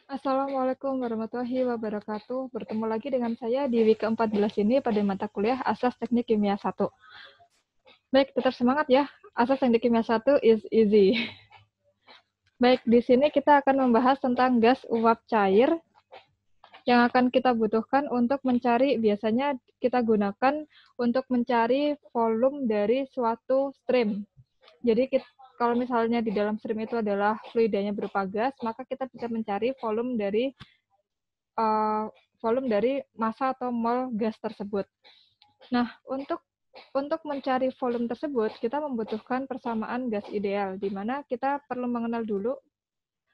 Assalamualaikum warahmatullahi wabarakatuh. Bertemu lagi dengan saya di week ke-14 ini pada mata kuliah Asas Teknik Kimia 1. Baik, tetap semangat ya. Asas Teknik Kimia 1 is easy. Baik, di sini kita akan membahas tentang gas uap cair yang akan kita butuhkan untuk mencari, biasanya kita gunakan untuk mencari volume dari suatu stream. Jadi kalau misalnya di dalam stream itu adalah fluidanya berupa gas, maka kita bisa mencari volume dari massa atau mol gas tersebut. Nah, untuk mencari volume tersebut, kita membutuhkan persamaan gas ideal, di mana kita perlu mengenal dulu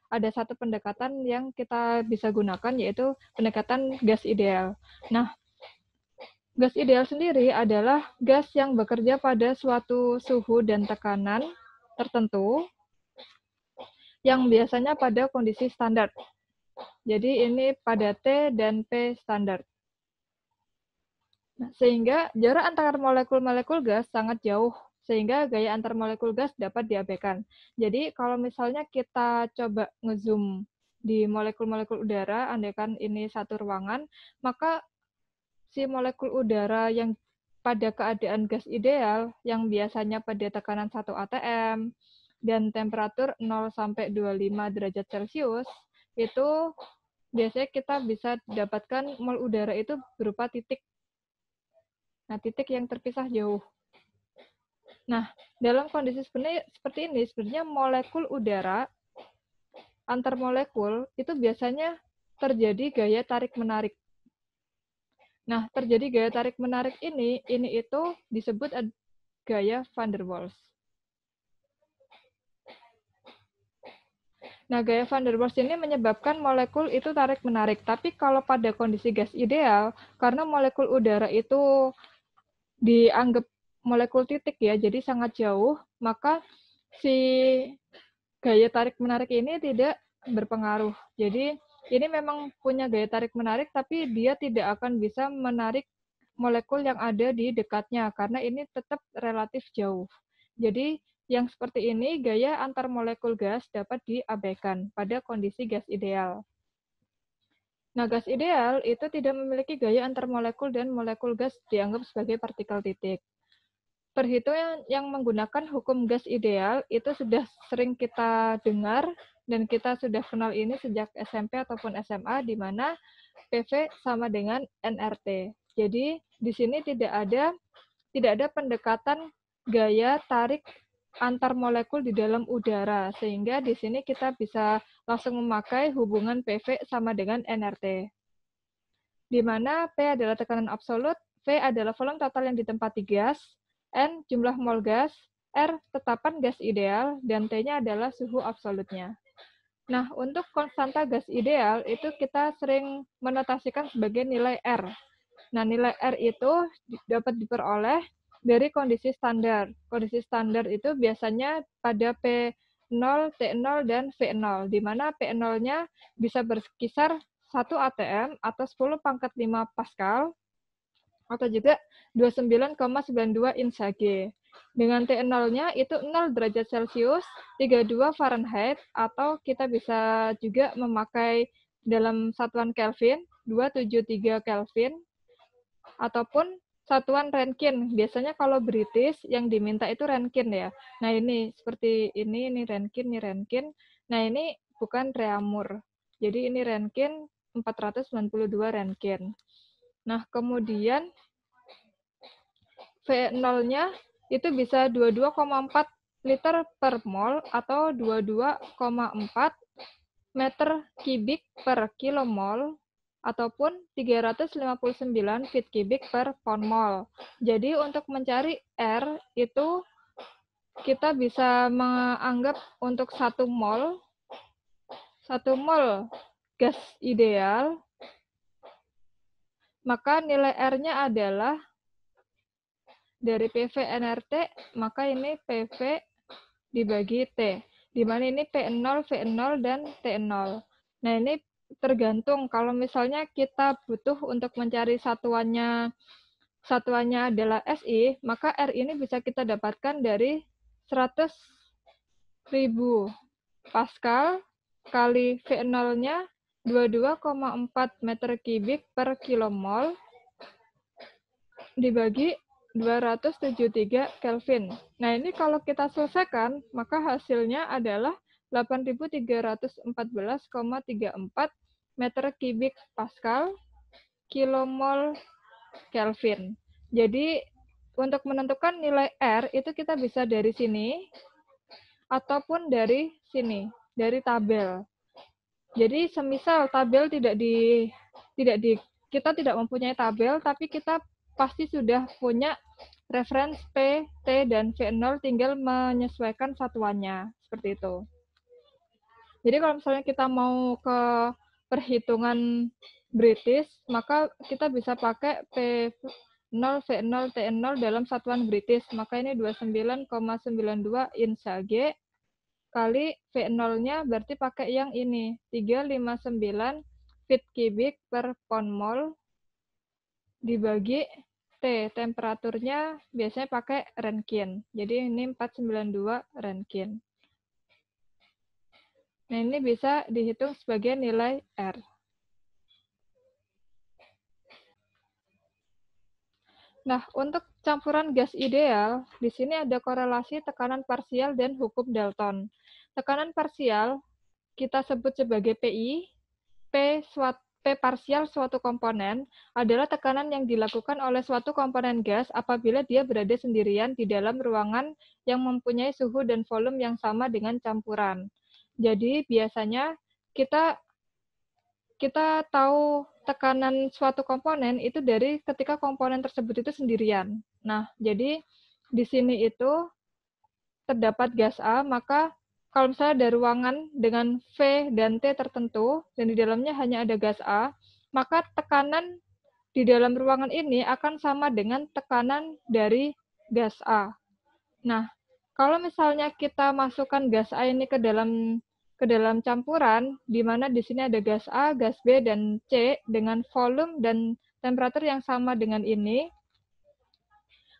ada satu pendekatan yang kita bisa gunakan, yaitu pendekatan gas ideal. Nah, gas ideal sendiri adalah gas yang bekerja pada suatu suhu dan tekanan tertentu yang biasanya pada kondisi standar. Jadi ini pada T dan P standar. Nah, sehingga jarak antar molekul-molekul gas sangat jauh, sehingga gaya antar molekul gas dapat diabaikan. Jadi kalau misalnya kita coba ngezoom di molekul-molekul udara, andaikan ini satu ruangan, maka si molekul udara yang pada keadaan gas ideal, yang biasanya pada tekanan 1 atm, dan temperatur 0 sampai 25 derajat Celcius, itu biasanya kita bisa dapatkan mol udara itu berupa titik. Nah, titik yang terpisah jauh. Nah, dalam kondisi seperti ini, sebenarnya molekul udara antar molekul itu biasanya terjadi gaya tarik-menarik. Nah, terjadi gaya tarik-menarik ini itu disebut gaya van der Waals. Nah, gaya van der Waals ini menyebabkan molekul itu tarik-menarik. Tapi kalau pada kondisi gas ideal, karena molekul udara itu dianggap molekul titik ya, jadi sangat jauh, maka si gaya tarik-menarik ini tidak berpengaruh. Jadi ini memang punya gaya tarik-menarik, tapi dia tidak akan bisa menarik molekul yang ada di dekatnya, karena ini tetap relatif jauh. Jadi yang seperti ini, gaya antar molekul gas dapat diabaikan pada kondisi gas ideal. Nah, gas ideal itu tidak memiliki gaya antar molekul dan molekul gas dianggap sebagai partikel titik. Perhitungan yang menggunakan hukum gas ideal itu sudah sering kita dengar dan kita sudah kenal ini sejak SMP ataupun SMA, di mana PV sama dengan nRT. Jadi di sini tidak ada pendekatan gaya tarik antar molekul di dalam udara, sehingga di sini kita bisa langsung memakai hubungan PV sama dengan nRT, di mana P adalah tekanan absolut, V adalah volume total yang ditempati gas, N jumlah mol gas, R tetapan gas ideal, dan T-nya adalah suhu absolutnya. Nah, untuk konstanta gas ideal itu kita sering menotasikan sebagai nilai R. Nah, nilai R itu dapat diperoleh dari kondisi standar. Kondisi standar itu biasanya pada P0, T0, dan V0, di mana P0-nya bisa berkisar 1 atm atau 10 pangkat 5 Pascal, atau juga 29,92 Inch. Dengan T0-nya itu 0 derajat Celcius, 32 Fahrenheit, atau kita bisa juga memakai dalam satuan Kelvin, 273 Kelvin, ataupun satuan Rankine. Biasanya kalau British yang diminta itu Rankine ya. Nah, ini seperti ini Rankine. Nah, ini bukan Reaumur. Jadi ini Rankine 492 Rankine. Nah, kemudian V0-nya itu bisa 22,4 liter per mol atau 22,4 meter kubik per kilomol ataupun 359 feet kubik per pound mol. Jadi untuk mencari R itu kita bisa menganggap untuk 1 mol gas ideal, maka nilai R-nya adalah dari PV nRT, maka ini PV dibagi T, di mana ini P0, V0, dan T0. Nah, ini tergantung kalau misalnya kita butuh untuk mencari satuannya adalah SI, maka R ini bisa kita dapatkan dari 100.000 Pascal kali V0-nya 22,4 meter kubik per kilomol dibagi 273 Kelvin. Nah, ini kalau kita selesaikan, maka hasilnya adalah 8.314,34 meter kubik Pascal kilomol Kelvin. Jadi, untuk menentukan nilai R, itu kita bisa dari sini, ataupun dari sini, dari tabel. Jadi, semisal tabel kita tidak mempunyai tabel, tapi kita pasti sudah punya referensi P, T, dan V0, tinggal menyesuaikan satuannya. Seperti itu. Jadi kalau misalnya kita mau ke perhitungan British, maka kita bisa pakai P0, V0, T0 dalam satuan British. Maka ini 29,92 insage kali V0-nya berarti pakai yang ini, 359 feet kubik per pound mol dibagi T, temperaturnya biasanya pakai Rankine. Jadi ini 492 Rankine. Nah, ini bisa dihitung sebagai nilai R. Nah, untuk campuran gas ideal, di sini ada korelasi tekanan parsial dan hukum Dalton. Tekanan parsial kita sebut sebagai PI, P parsial suatu komponen adalah tekanan yang dilakukan oleh suatu komponen gas apabila dia berada sendirian di dalam ruangan yang mempunyai suhu dan volume yang sama dengan campuran. Jadi biasanya kita tahu tekanan suatu komponen itu dari ketika komponen tersebut itu sendirian. Nah, jadi di sini itu terdapat gas A, maka kalau misalnya ada ruangan dengan V dan T tertentu, dan di dalamnya hanya ada gas A, maka tekanan di dalam ruangan ini akan sama dengan tekanan dari gas A. Nah, kalau misalnya kita masukkan gas A ini ke dalam campuran, di mana di sini ada gas A, gas B, dan C dengan volume dan temperatur yang sama dengan ini,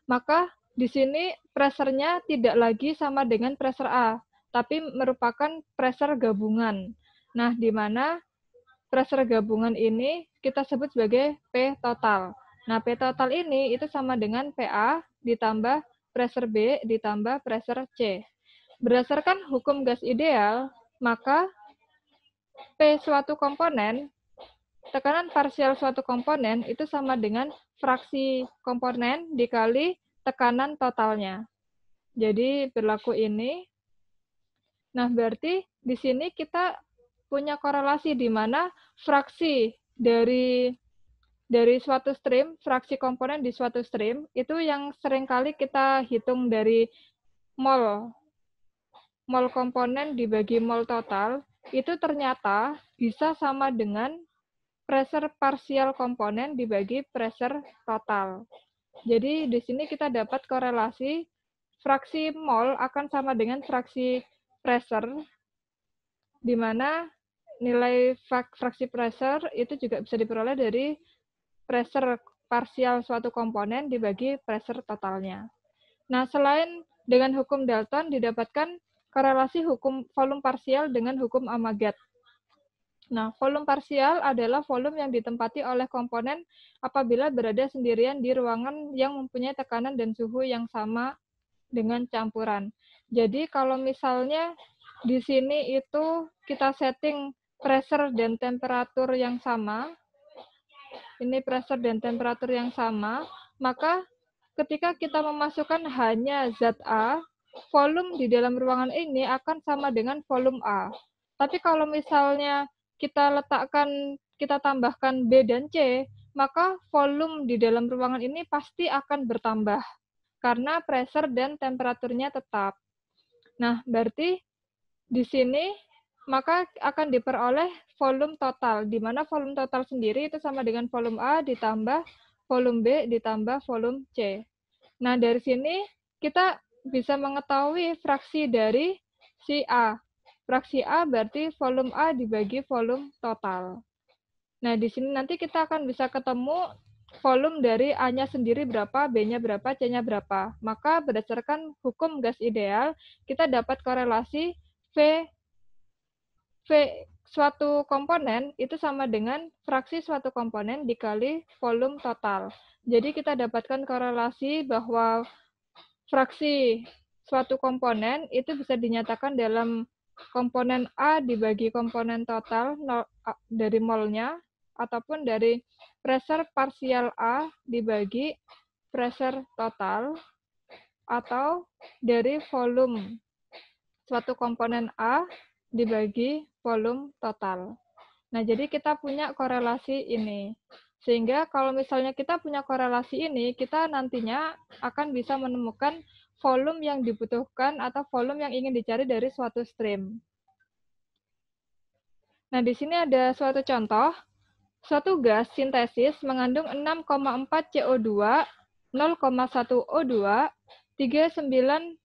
maka di sini pressure-nya tidak lagi sama dengan pressure A, tapi merupakan pressure gabungan. Nah, di mana pressure gabungan ini kita sebut sebagai P total. Nah, P total ini itu sama dengan PA ditambah pressure B ditambah pressure C. Berdasarkan hukum gas ideal, maka P suatu komponen, tekanan parsial suatu komponen itu sama dengan fraksi komponen dikali tekanan totalnya. Jadi berlaku ini. Nah, berarti di sini kita punya korelasi di mana fraksi dari suatu stream, fraksi komponen di suatu stream, itu yang seringkali kita hitung dari mol komponen dibagi mol total, itu ternyata bisa sama dengan pressure parsial komponen dibagi pressure total. Jadi di sini kita dapat korelasi fraksi mol akan sama dengan fraksi pressure, di mana nilai fraksi pressure itu juga bisa diperoleh dari pressure parsial suatu komponen dibagi pressure totalnya. Nah, selain dengan hukum Dalton didapatkan korelasi hukum volume parsial dengan hukum Amagat. Nah, volume parsial adalah volume yang ditempati oleh komponen apabila berada sendirian di ruangan yang mempunyai tekanan dan suhu yang sama dengan campuran. Jadi kalau misalnya di sini itu kita setting pressure dan temperatur yang sama, ini pressure dan temperatur yang sama, maka ketika kita memasukkan hanya zat A, volume di dalam ruangan ini akan sama dengan volume A. Tapi kalau misalnya kita tambahkan B dan C, maka volume di dalam ruangan ini pasti akan bertambah karena pressure dan temperaturnya tetap. Nah, berarti di sini maka akan diperoleh volume total, di mana volume total sendiri itu sama dengan volume A ditambah volume B ditambah volume C. Nah, dari sini kita bisa mengetahui fraksi dari si A. Fraksi A berarti volume A dibagi volume total. Nah, di sini nanti kita akan bisa ketemu volume dari A-nya sendiri berapa, B-nya berapa, C-nya berapa. Maka berdasarkan hukum gas ideal, kita dapat korelasi V suatu komponen itu sama dengan fraksi suatu komponen dikali volume total. Jadi kita dapatkan korelasi bahwa fraksi suatu komponen itu bisa dinyatakan dalam komponen A dibagi komponen total dari molnya, ataupun dari pressure parsial A dibagi pressure total, atau dari volume suatu komponen A dibagi volume total. Nah, jadi kita punya korelasi ini. Sehingga kalau misalnya kita punya korelasi ini, kita nantinya akan bisa menemukan volume yang dibutuhkan atau volume yang ingin dicari dari suatu stream. Nah, di sini ada suatu contoh. Suatu gas sintesis mengandung 6,4 CO2, 0,1 O2, 39%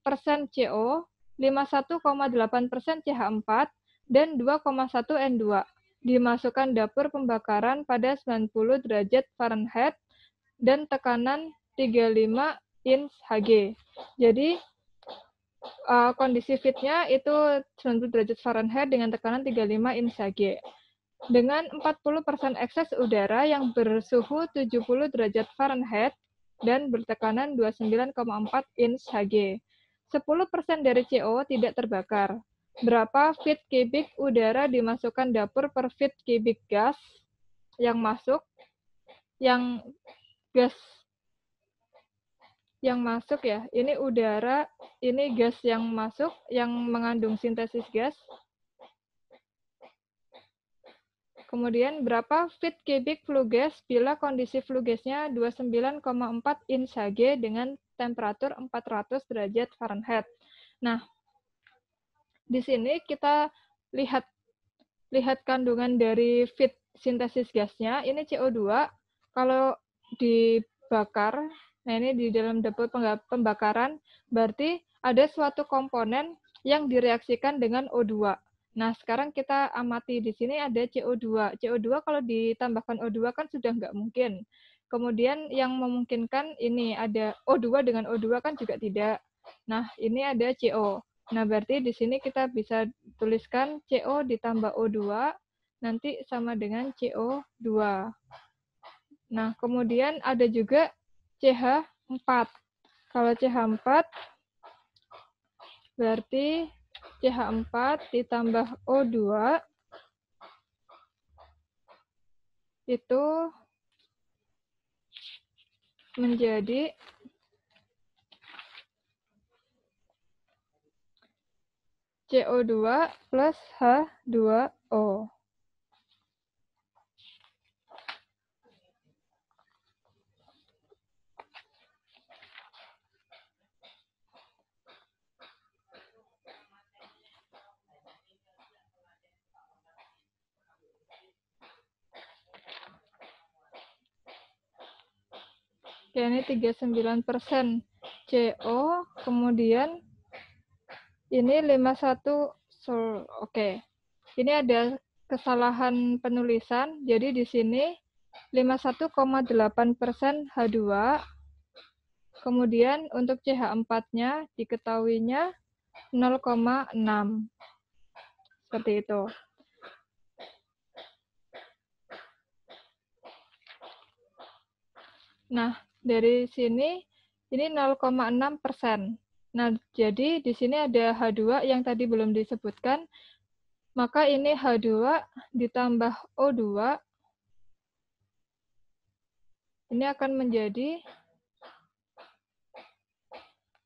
CO, 51,8% CH4, dan 2,1 N2. Dimasukkan dapur pembakaran pada 90 derajat Fahrenheit dan tekanan 35 ins Hg. Jadi, kondisi fitnya itu 90 derajat Fahrenheit dengan tekanan 35 ins Hg. Dengan 40% ekses udara yang bersuhu 70 derajat Fahrenheit dan bertekanan 29,4 ins Hg. 10% dari CO tidak terbakar. Berapa feet cubic udara dimasukkan dapur per feet cubic gas yang masuk? Yang masuk ya, ini udara, ini gas yang masuk, yang mengandung sintesis gas. Kemudian berapa feet cubic flue gas bila kondisi flue gasnya 29,4 ins Hg dengan temperatur 400 derajat Fahrenheit. Nah, di sini kita lihat kandungan dari feed sintesis gasnya. Ini CO2. Kalau dibakar, nah ini di dalam dapur pembakaran, berarti ada suatu komponen yang direaksikan dengan O2. Nah, sekarang kita amati di sini ada CO2. CO2 kalau ditambahkan O2 kan sudah nggak mungkin. Kemudian yang memungkinkan ini ada O2 dengan O2 kan juga tidak. Nah, ini ada CO. Nah, berarti di sini kita bisa tuliskan CO ditambah O2, nanti sama dengan CO2. Nah, kemudian ada juga CH4. Kalau CH4, berarti CH4 ditambah O2 itu menjadi CO2 plus H2O. Oke, ini 39% CO, kemudian ini 51, oke. Ini ada kesalahan penulisan, jadi di sini 51,8% H2, kemudian untuk CH4-nya diketahuinya 0,6. Seperti itu. Nah, dari sini ini 0,6%. Nah, jadi di sini ada H2 yang tadi belum disebutkan, maka ini H2 ditambah O2, ini akan menjadi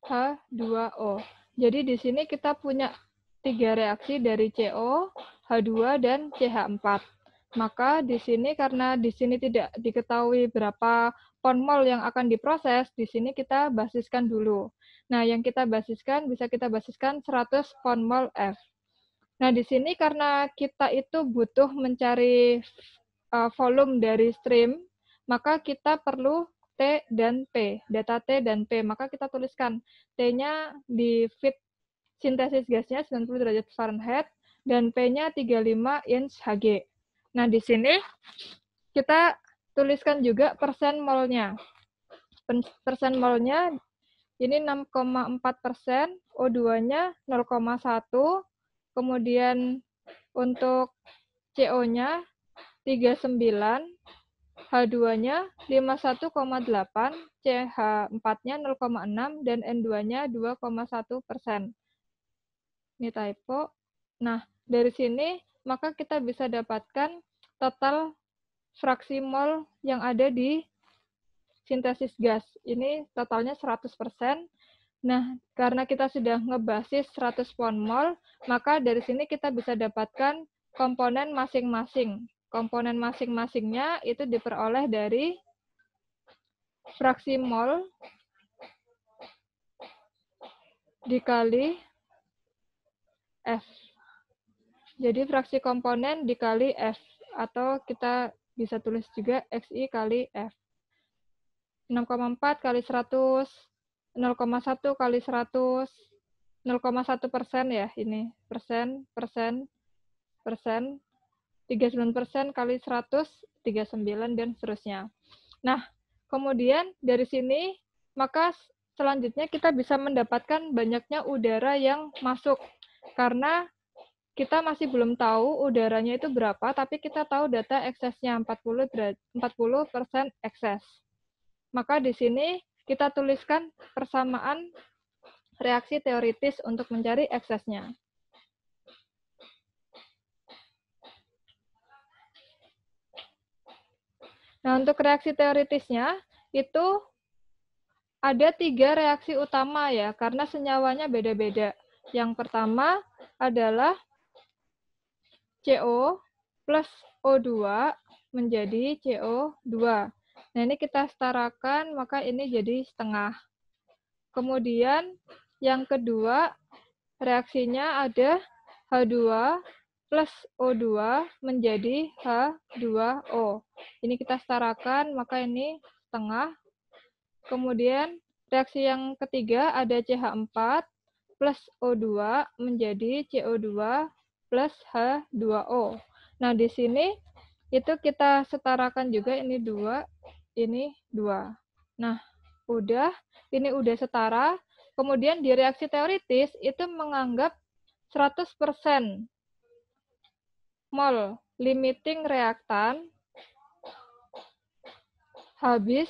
H2O. Jadi di sini kita punya 3 reaksi dari CO, H2, dan CH4. Maka di sini karena di sini tidak diketahui berapa pon mol yang akan diproses, di sini kita basiskan dulu. Nah, yang kita basiskan bisa kita basiskan 100 pon mol F. Nah, di sini karena kita itu butuh mencari volume dari stream, maka kita perlu T dan P, data T dan P. Maka kita tuliskan T-nya di feed sintesis gasnya 90 derajat Fahrenheit dan P-nya 35 ins Hg. Nah, di sini kita tuliskan juga persen molnya. Persen molnya ini 6,4%, O2-nya 0,1, kemudian untuk CO-nya 39, H2-nya 51,8, CH4-nya 0,6, dan N2-nya 2,1%. Ini typo. Nah, dari sini maka kita bisa dapatkan total fraksi mol yang ada di sintesis gas. Ini totalnya 100%. Nah, karena kita sudah ngebasis 100 mol, maka dari sini kita bisa dapatkan komponen masing-masing. Komponen masing-masingnya itu diperoleh dari fraksi mol dikali F. Jadi fraksi komponen dikali F. Atau kita bisa tulis juga XI kali F. 6,4 kali 100, 0,1 kali 100, 0,1% ya ini. Persen, 39% kali 100, 39 dan seterusnya. Nah, kemudian dari sini, maka selanjutnya kita bisa mendapatkan banyaknya udara yang masuk. Karena kita masih belum tahu udaranya itu berapa, tapi kita tahu data eksesnya 40% ekses. Maka di sini kita tuliskan persamaan reaksi teoritis untuk mencari eksesnya. Nah, untuk reaksi teoritisnya, itu ada 3 reaksi utama ya, karena senyawanya beda-beda. Yang pertama adalah CO plus O2 menjadi CO2. Nah, ini kita setarakan, maka ini jadi setengah. Kemudian, yang kedua, reaksinya ada H2 plus O2 menjadi H2O. Ini kita setarakan, maka ini setengah. Kemudian, reaksi yang ketiga ada CH4 plus O2 menjadi CO2 plus H2O. Nah, di sini itu kita setarakan juga, ini 2, ini 2. Nah, ini udah setara. Kemudian di reaksi teoritis itu menganggap 100% mol limiting reaktan habis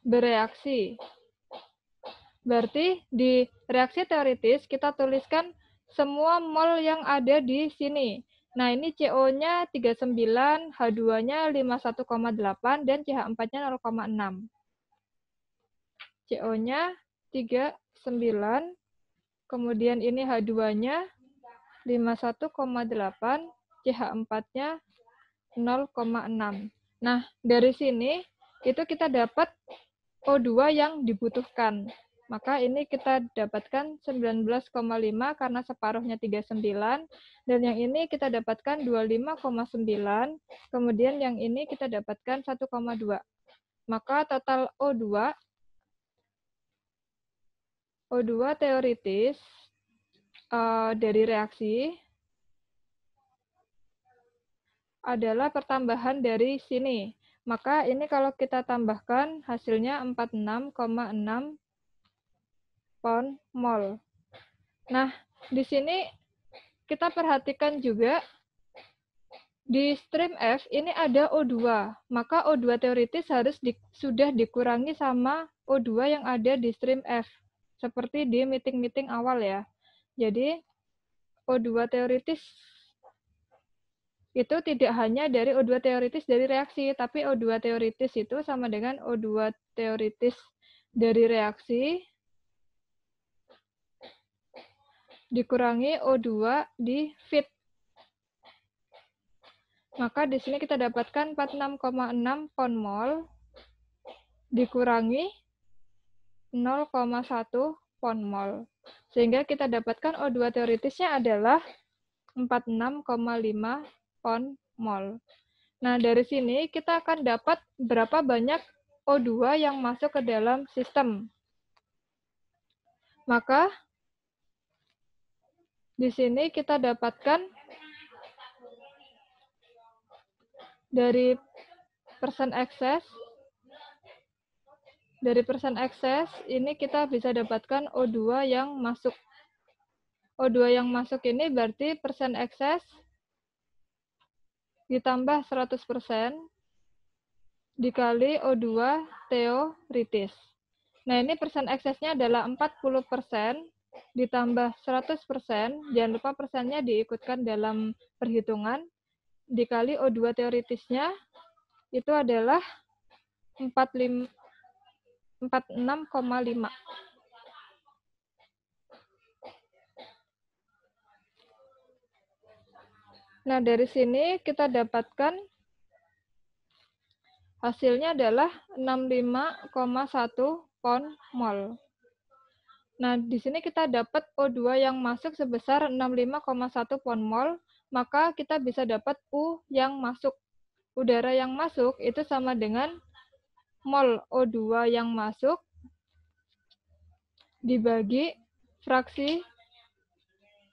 bereaksi. Berarti di reaksi teoritis kita tuliskan semua mol yang ada di sini. Nah, ini CO-nya 39, H2-nya 51,8, dan CH4-nya 0,6. CO-nya 39, kemudian ini H2-nya 51,8, CH4-nya 0,6. Nah, dari sini itu kita dapat O2 yang dibutuhkan. Maka ini kita dapatkan 19,5 karena separuhnya 39, dan yang ini kita dapatkan 25,9, kemudian yang ini kita dapatkan 1,2. Maka total O2 teoritis dari reaksi adalah pertambahan dari sini. Maka ini kalau kita tambahkan hasilnya 46,6 mol. Nah, di sini kita perhatikan juga di stream F ini ada O2. Maka O2 teoritis harus sudah dikurangi sama O2 yang ada di stream F. Seperti di meeting-meeting awal ya. Jadi O2 teoritis itu tidak hanya dari O2 teoritis dari reaksi, tapi O2 teoritis itu sama dengan O2 teoritis dari reaksi dikurangi O2 di feed. Maka di sini kita dapatkan 46,6 mol dikurangi 0,1 mol. Sehingga kita dapatkan O2 teoritisnya adalah 46,5 mol. Nah, dari sini kita akan dapat berapa banyak O2 yang masuk ke dalam sistem. Maka di sini kita dapatkan dari persen ekses. Dari persen ekses ini kita bisa dapatkan O2 yang masuk. O2 yang masuk ini berarti persen ekses ditambah 100% dikali O2 teoritis. Nah, ini persen eksesnya adalah 40% ditambah 100%, jangan lupa persennya diikutkan dalam perhitungan, dikali O2 teoritisnya, itu adalah 46,5. Nah, dari sini kita dapatkan hasilnya adalah 65,1 pon mol. Nah, di sini kita dapat O2 yang masuk sebesar 65,1 pon mol, maka kita bisa dapat U yang masuk. Udara yang masuk itu sama dengan mol O2 yang masuk dibagi fraksi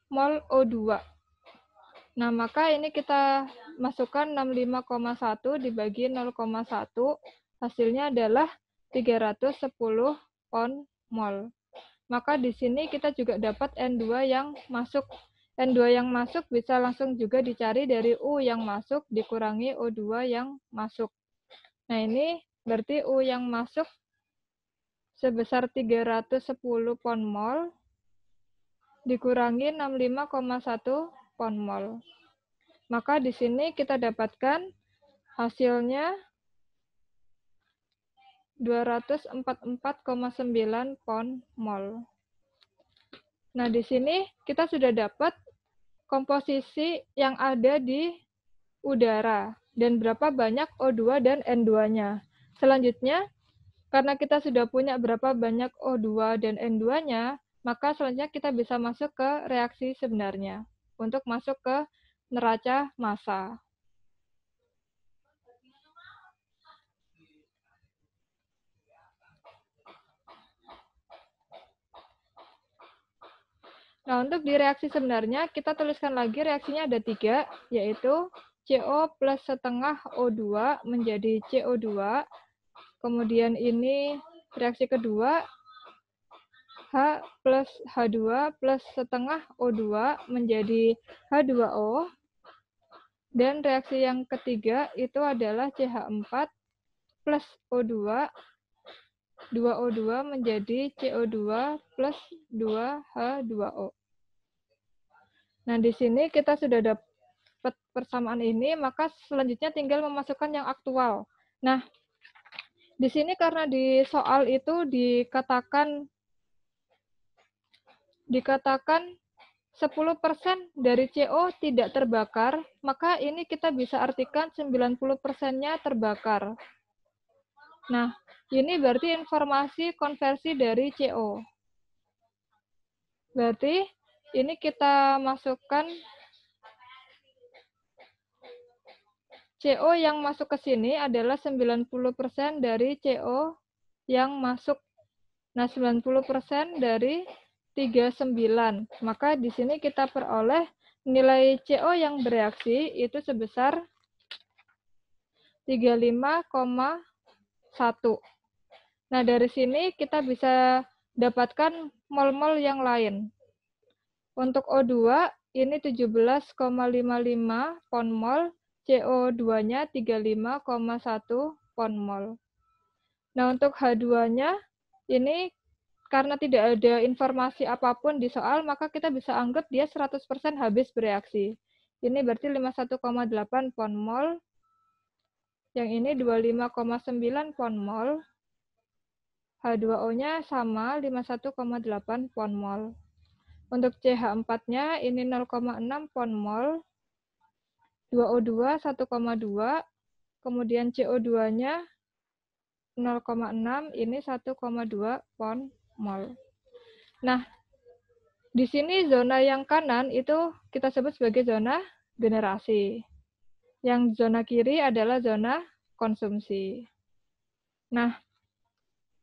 mol O2. Nah, maka ini kita masukkan 65,1 dibagi 0,1, hasilnya adalah 310 pon mol. Maka di sini kita juga dapat N2 yang masuk. N2 yang masuk bisa langsung juga dicari dari U yang masuk dikurangi O2 yang masuk. Nah, ini berarti U yang masuk sebesar 310 pon mol dikurangi 65,1 pon mol. Maka di sini kita dapatkan hasilnya 244,9 pon mol. Nah, di sini kita sudah dapat komposisi yang ada di udara dan berapa banyak O2 dan N2-nya. Selanjutnya, karena kita sudah punya berapa banyak O2 dan N2-nya, maka selanjutnya kita bisa masuk ke reaksi sebenarnya untuk masuk ke neraca massa. Nah, untuk di reaksi sebenarnya, kita tuliskan lagi reaksinya ada 3, yaitu CO plus setengah O2 menjadi CO2. Kemudian ini reaksi kedua, H plus H2 plus setengah O2 menjadi H2O. Dan reaksi yang ketiga itu adalah CH4 plus O2, 2O2 menjadi CO2 plus 2H2O. Nah, di sini kita sudah dapat persamaan ini, maka selanjutnya tinggal memasukkan yang aktual. Nah, di sini karena di soal itu dikatakan 10% dari CO tidak terbakar, maka ini kita bisa artikan 90%-nya terbakar. Nah, ini berarti informasi konversi dari CO. Berarti ini kita masukkan CO yang masuk ke sini adalah 90% dari CO yang masuk. Nah, 90% dari 39. Maka di sini kita peroleh nilai CO yang bereaksi itu sebesar 35,1. Nah, dari sini kita bisa dapatkan mol-mol yang lain. Untuk O2, ini 17,55 pon mol, CO2-nya 35,1 pon mol. Nah, untuk H2-nya, ini karena tidak ada informasi apapun di soal, maka kita bisa anggap dia 100% habis bereaksi. Ini berarti 51,8 pon mol. Yang ini 25,9 pon mol. H2O-nya sama 51,8 pon mol. Untuk CH4-nya ini 0,6 pon mol. 2O2 1,2. Kemudian CO2-nya 0,6, ini 1,2 pon mol. Nah, di sini zona yang kanan itu kita sebut sebagai zona generasi. Yang zona kiri adalah zona konsumsi. Nah,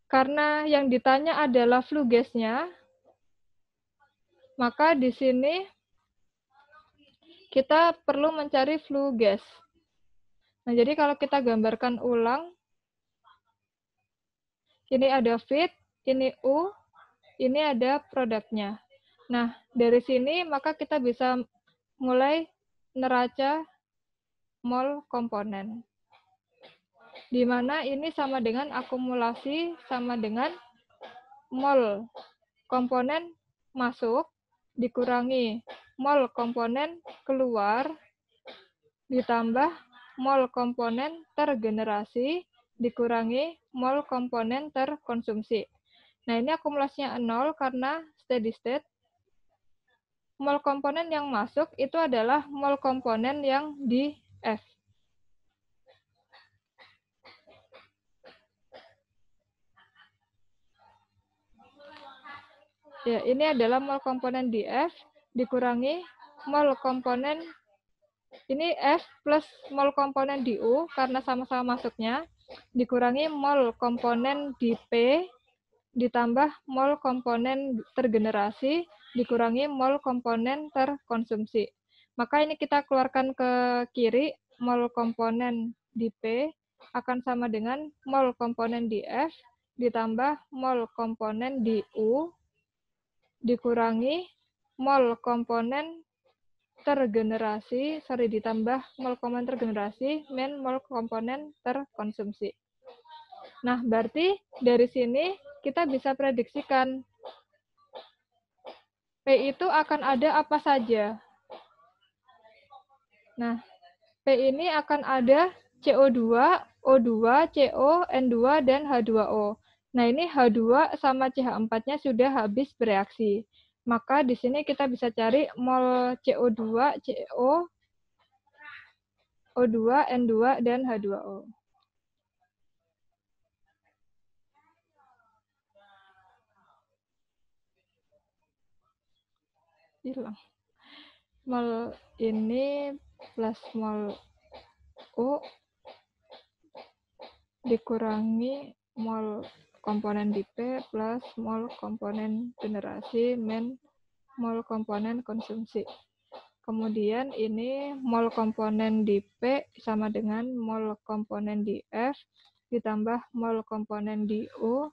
karena yang ditanya adalah flue gas-nya, maka di sini kita perlu mencari flue gas. Nah, jadi kalau kita gambarkan ulang, ini ada feed, ini U, ini ada produknya. Nah, dari sini maka kita bisa mulai neraca mol komponen. Di mana ini sama dengan akumulasi sama dengan mol komponen masuk dikurangi mol komponen keluar ditambah mol komponen tergenerasi dikurangi mol komponen terkonsumsi. Nah, ini akumulasinya 0 karena steady state. Mol komponen yang masuk itu adalah mol komponen yang di F. Ya, ini adalah mol komponen di F dikurangi mol komponen ini F plus mol komponen di U karena sama-sama masuknya dikurangi mol komponen di P ditambah mol komponen tergenerasi dikurangi mol komponen terkonsumsi. Maka ini kita keluarkan ke kiri, mol komponen di P akan sama dengan mol komponen di F ditambah mol komponen di U dikurangi mol komponen tergenerasi, ditambah mol komponen tergenerasi, min mol komponen terkonsumsi. Nah, berarti dari sini kita bisa prediksikan P itu akan ada apa saja. Nah, P ini akan ada CO2, O2, CO, N2, dan H2O. Nah, ini H2 sama CH4-nya sudah habis bereaksi. Maka di sini kita bisa cari mol CO2, CO, O2, N2, dan H2O. Hilang. Mol ini plus mol U dikurangi mol komponen di P plus mol komponen generasi min mol komponen konsumsi. Kemudian ini mol komponen di P sama dengan mol komponen di F ditambah mol komponen di U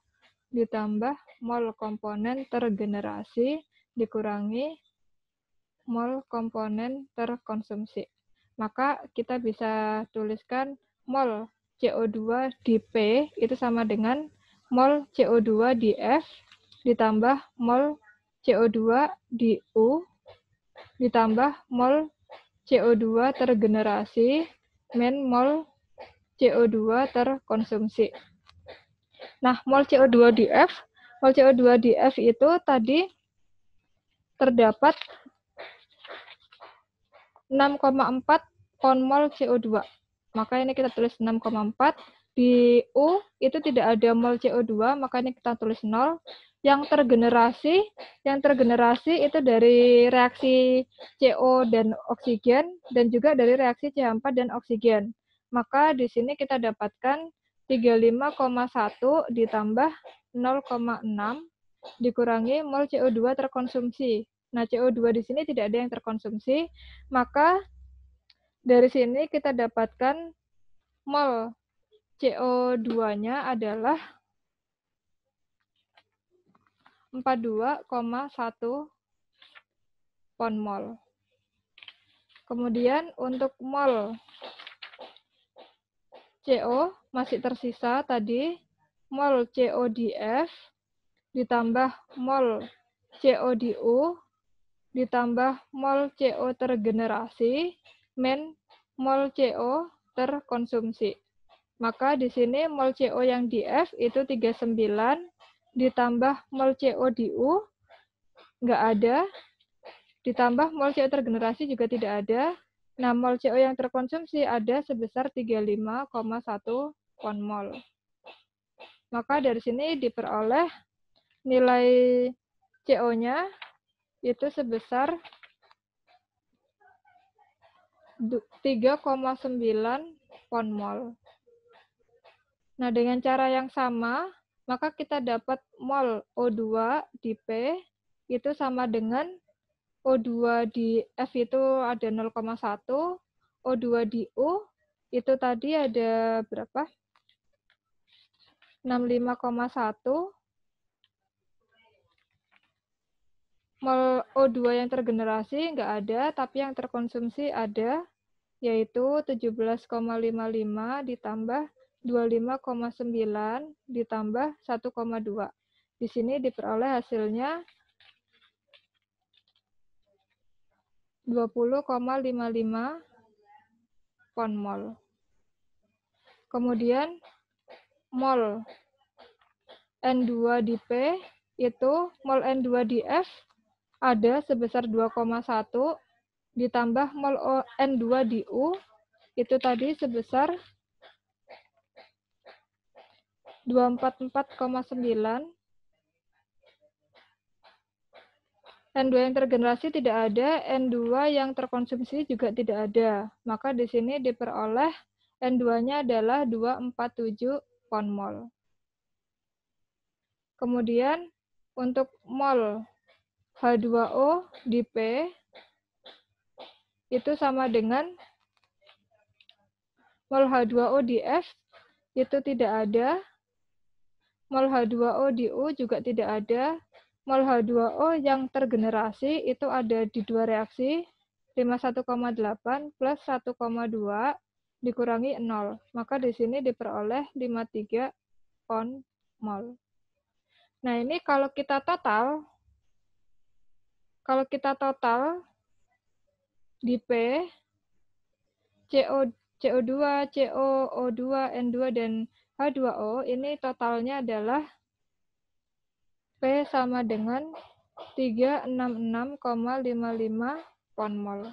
ditambah mol komponen tergenerasi dikurangi mol komponen terkonsumsi. Maka kita bisa tuliskan mol CO2 di P itu sama dengan mol CO2 di F ditambah mol CO2 di U ditambah mol CO2 tergenerasi min mol CO2 terkonsumsi. Nah, mol CO2 di F, mol CO2 di F itu tadi terdapat 6,4 ton mol CO2. Maka ini kita tulis 6,4. Di U itu tidak ada mol CO2, maka ini kita tulis 0. Yang tergenerasi itu dari reaksi CO dan oksigen, dan juga dari reaksi CH4 dan oksigen. Maka di sini kita dapatkan 35,1 ditambah 0,6 dikurangi mol CO2 terkonsumsi. Nah, CO2 di sini tidak ada yang terkonsumsi, maka dari sini kita dapatkan mol CO2-nya adalah 42,1 pon mol. Kemudian untuk mol CO masih tersisa tadi mol CO di F ditambah mol CO di U ditambah mol CO tergenerasi min mol CO terkonsumsi. Maka di sini mol CO yang di F itu 39 ditambah mol CO di U nggak ada, ditambah mol CO tergenerasi juga tidak ada. Nah, mol CO yang terkonsumsi ada sebesar 35,1 pon mol. Maka dari sini diperoleh nilai CO-nya itu sebesar 3,9 pon mol. Nah, dengan cara yang sama, maka kita dapat mol O2 di P itu sama dengan O2 di F itu ada 0,1, O2 di U itu tadi ada berapa? 65,1. Mol O2 yang tergenerasi nggak ada, tapi yang terkonsumsi ada. yaitu 17,55 ditambah 25,9 ditambah 1,2. Di sini diperoleh hasilnya 20,55 pon mol. Kemudian mol N2 di P itu mol N2 di F ada sebesar 2,1 ditambah mol N2 di U itu tadi sebesar 244,9. N2 yang tergenerasi tidak ada, N2 yang terkonsumsi juga tidak ada. Maka di sini diperoleh N2-nya adalah 247 pon mol. Kemudian untuk mol H2O di P itu sama dengan mol H2O di F itu tidak ada, mol H2O di U juga tidak ada, mol H2O yang tergenerasi itu ada di dua reaksi, 51,8 plus 1,2 dikurangi 0. Maka di sini diperoleh 53 pon mol. Nah, ini kalau kita total di P, CO2, COO2, N2, dan H2O, ini totalnya adalah P sama dengan 366,55 pon mol.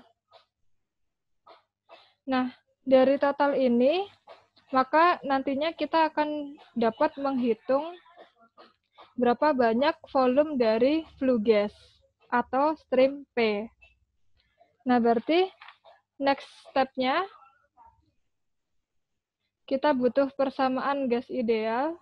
Nah, dari total ini, maka nantinya kita akan dapat menghitung berapa banyak volume dari flue gas atau stream P. Nah, berarti next step-nya kita butuh persamaan gas ideal.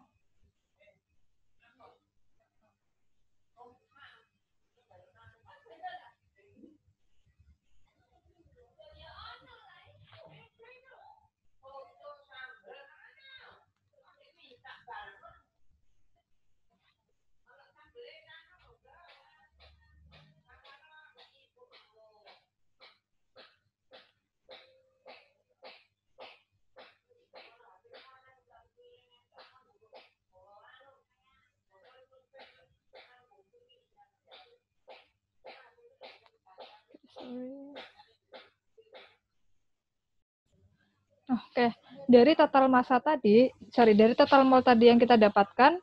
Oke, dari total massa tadi, dari total mol tadi yang kita dapatkan,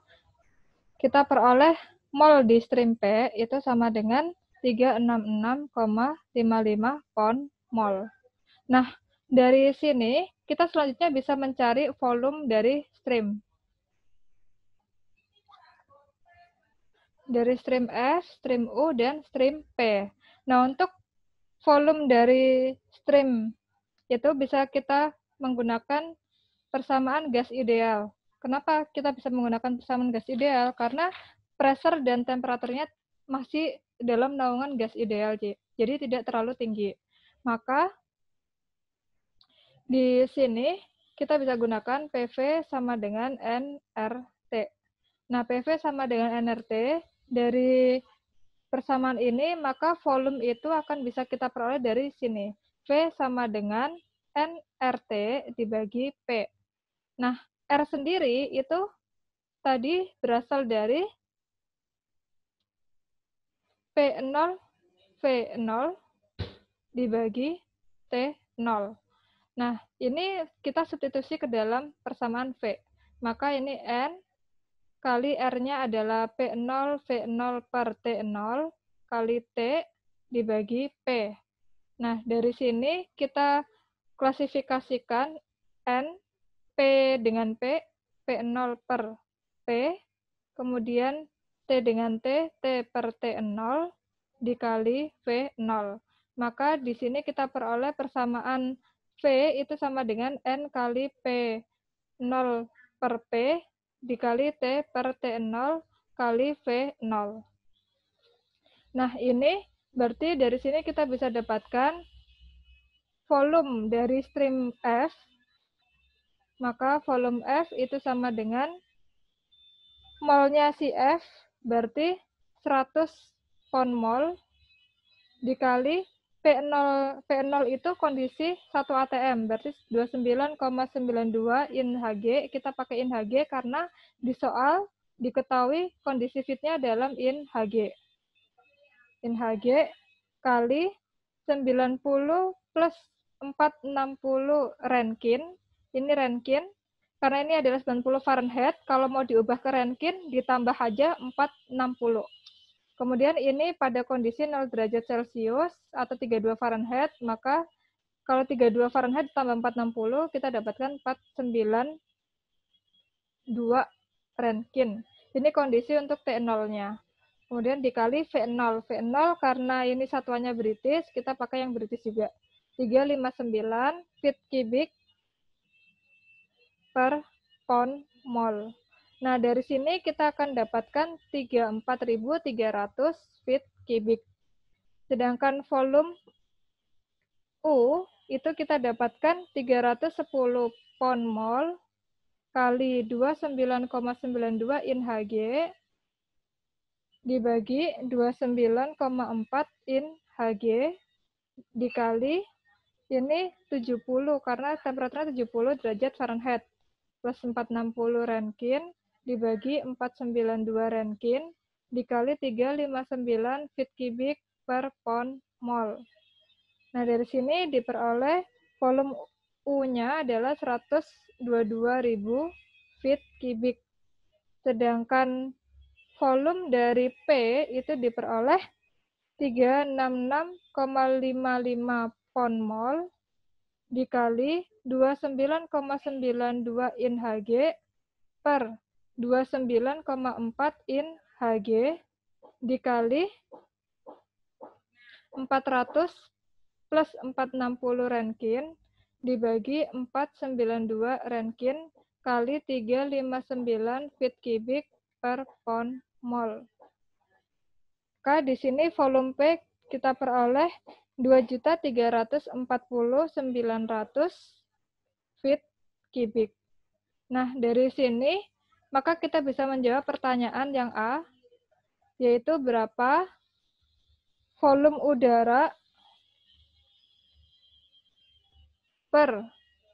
kita peroleh mol di stream P itu sama dengan 366,55 pon mol. Nah, dari sini kita selanjutnya bisa mencari volume dari stream. Dari stream S, stream U, dan stream P. Nah, untuk volume dari stream itu bisa kita menggunakan persamaan gas ideal. Kenapa kita bisa menggunakan persamaan gas ideal? Karena pressure dan temperaturnya masih dalam naungan gas ideal, jadi tidak terlalu tinggi. Maka di sini kita bisa gunakan PV sama dengan nRT. Nah, PV sama dengan nRT, dari persamaan ini, maka volume itu akan bisa kita peroleh dari sini. V sama dengan nRT dibagi P. Nah, R sendiri itu tadi berasal dari P0 V0 dibagi T0. Nah, ini kita substitusi ke dalam persamaan V. Maka ini N kali R-nya adalah P0 V0 per T0 kali T dibagi P. Nah, dari sini kita klasifikasikan N, P dengan P, P0 per P, kemudian T dengan T, T per T0 dikali V0. Maka di sini kita peroleh persamaan V itu sama dengan N kali P0 per P dikali T per T0 kali V0. Nah, ini berarti dari sini kita bisa dapatkan volume dari stream F, maka volume F itu sama dengan molnya si F, berarti 100 pon mol dikali P0 itu kondisi 1 atm, berarti 29,92 in Hg. Kita pakai in Hg karena di soal diketahui kondisi fitnya dalam in Hg. In Hg kali 90 plus 460 Rankine. Ini Rankine. Karena ini adalah 90 Fahrenheit, kalau mau diubah ke Rankine, ditambah aja 460. Kemudian ini pada kondisi 0 derajat Celcius atau 32 Fahrenheit, maka kalau 32 Fahrenheit tambah 460, kita dapatkan 492 Rankine. Ini kondisi untuk T0-nya. Kemudian dikali V0. V0 karena ini satuannya British, kita pakai yang British juga. 359 feet cubic per pound mol. Nah, dari sini kita akan dapatkan 34.300 feet cubic. Sedangkan volume U itu kita dapatkan 310 pound mol kali 29,92 in Hg dibagi 29,4 in Hg dikali ini 70 karena temperaturnya 70 derajat Fahrenheit plus 460 Rankine dibagi 492 Rankine dikali 359 feet cubic per pound mol. Nah, dari sini diperoleh volume U-nya adalah 122.000 feet cubic. Sedangkan volume dari P itu diperoleh 366,55 pound mol dikali 29,92 in Hg per 29,4 in Hg dikali 400 plus 460 Rankine dibagi 492 Rankine kali 359 feet cubic per pound mol. Maka di sini volume P kita peroleh 2.340.900 feet cubic. Nah, dari sini maka kita bisa menjawab pertanyaan yang A, yaitu berapa volume udara per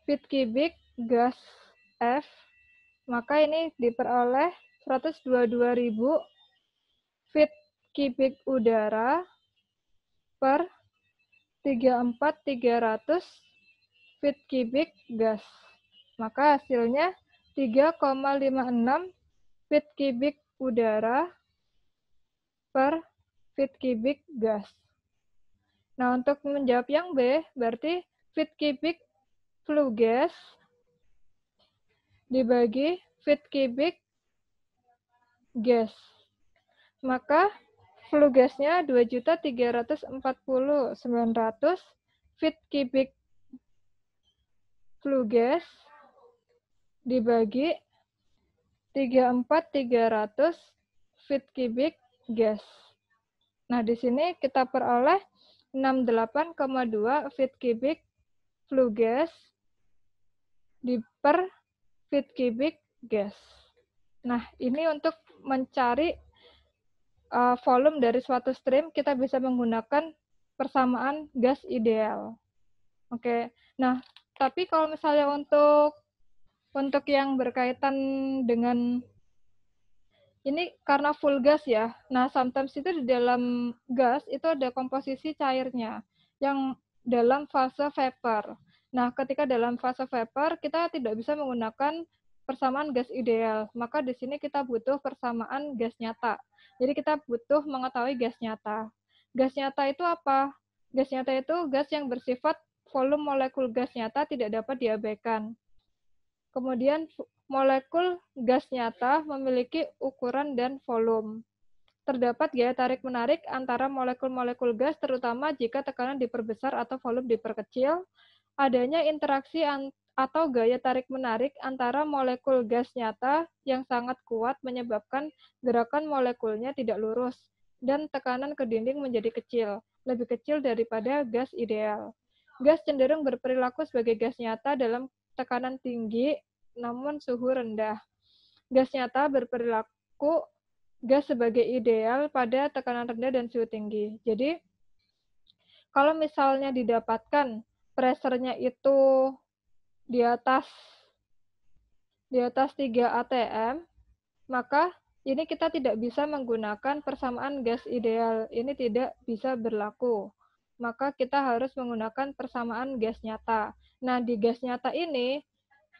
feet cubic gas F. Maka ini diperoleh 122.000 feet cubic udara per 34.300 feet cubic gas. Maka hasilnya 3,56 feet cubic udara per feet cubic gas. Nah, untuk menjawab yang B, berarti feet cubic flue gas dibagi feet cubic gas. Maka flue gasnya 2.340.900 feet cubic flue gas dibagi 34.300 feet cubic gas. Nah, di sini kita peroleh 68,2 feet cubic flue gas per feet cubic gas. Nah, ini untuk mencari volume dari suatu stream, kita bisa menggunakan persamaan gas ideal. Oke. Nah, tapi kalau misalnya untuk yang berkaitan dengan ini karena full gas ya. Nah, sometimes itu di dalam gas itu ada komposisi cairnya yang dalam fase vapor. Nah, ketika dalam fase vapor kita tidak bisa menggunakan persamaan gas ideal. Maka di sini kita butuh persamaan gas nyata. Jadi kita butuh mengetahui gas nyata. Gas nyata itu apa? Gas nyata itu gas yang bersifat volume molekul gas nyata tidak dapat diabaikan. Kemudian molekul gas nyata memiliki ukuran dan volume. Terdapat gaya tarik-menarik antara molekul-molekul gas, terutama jika tekanan diperbesar atau volume diperkecil. Adanya interaksi atau gaya tarik-menarik antara molekul gas nyata yang sangat kuat menyebabkan gerakan molekulnya tidak lurus, dan tekanan ke dinding menjadi kecil, lebih kecil daripada gas ideal. Gas cenderung berperilaku sebagai gas nyata dalam tekanan tinggi, namun suhu rendah. Gas nyata berperilaku gas sebagai ideal pada tekanan rendah dan suhu tinggi. Jadi, Kalau misalnya didapatkan pressure-nya itu di atas 3 atm, maka ini kita tidak bisa menggunakan persamaan gas ideal. Ini tidak bisa berlaku. Maka kita harus menggunakan persamaan gas nyata. Nah, di gas nyata ini,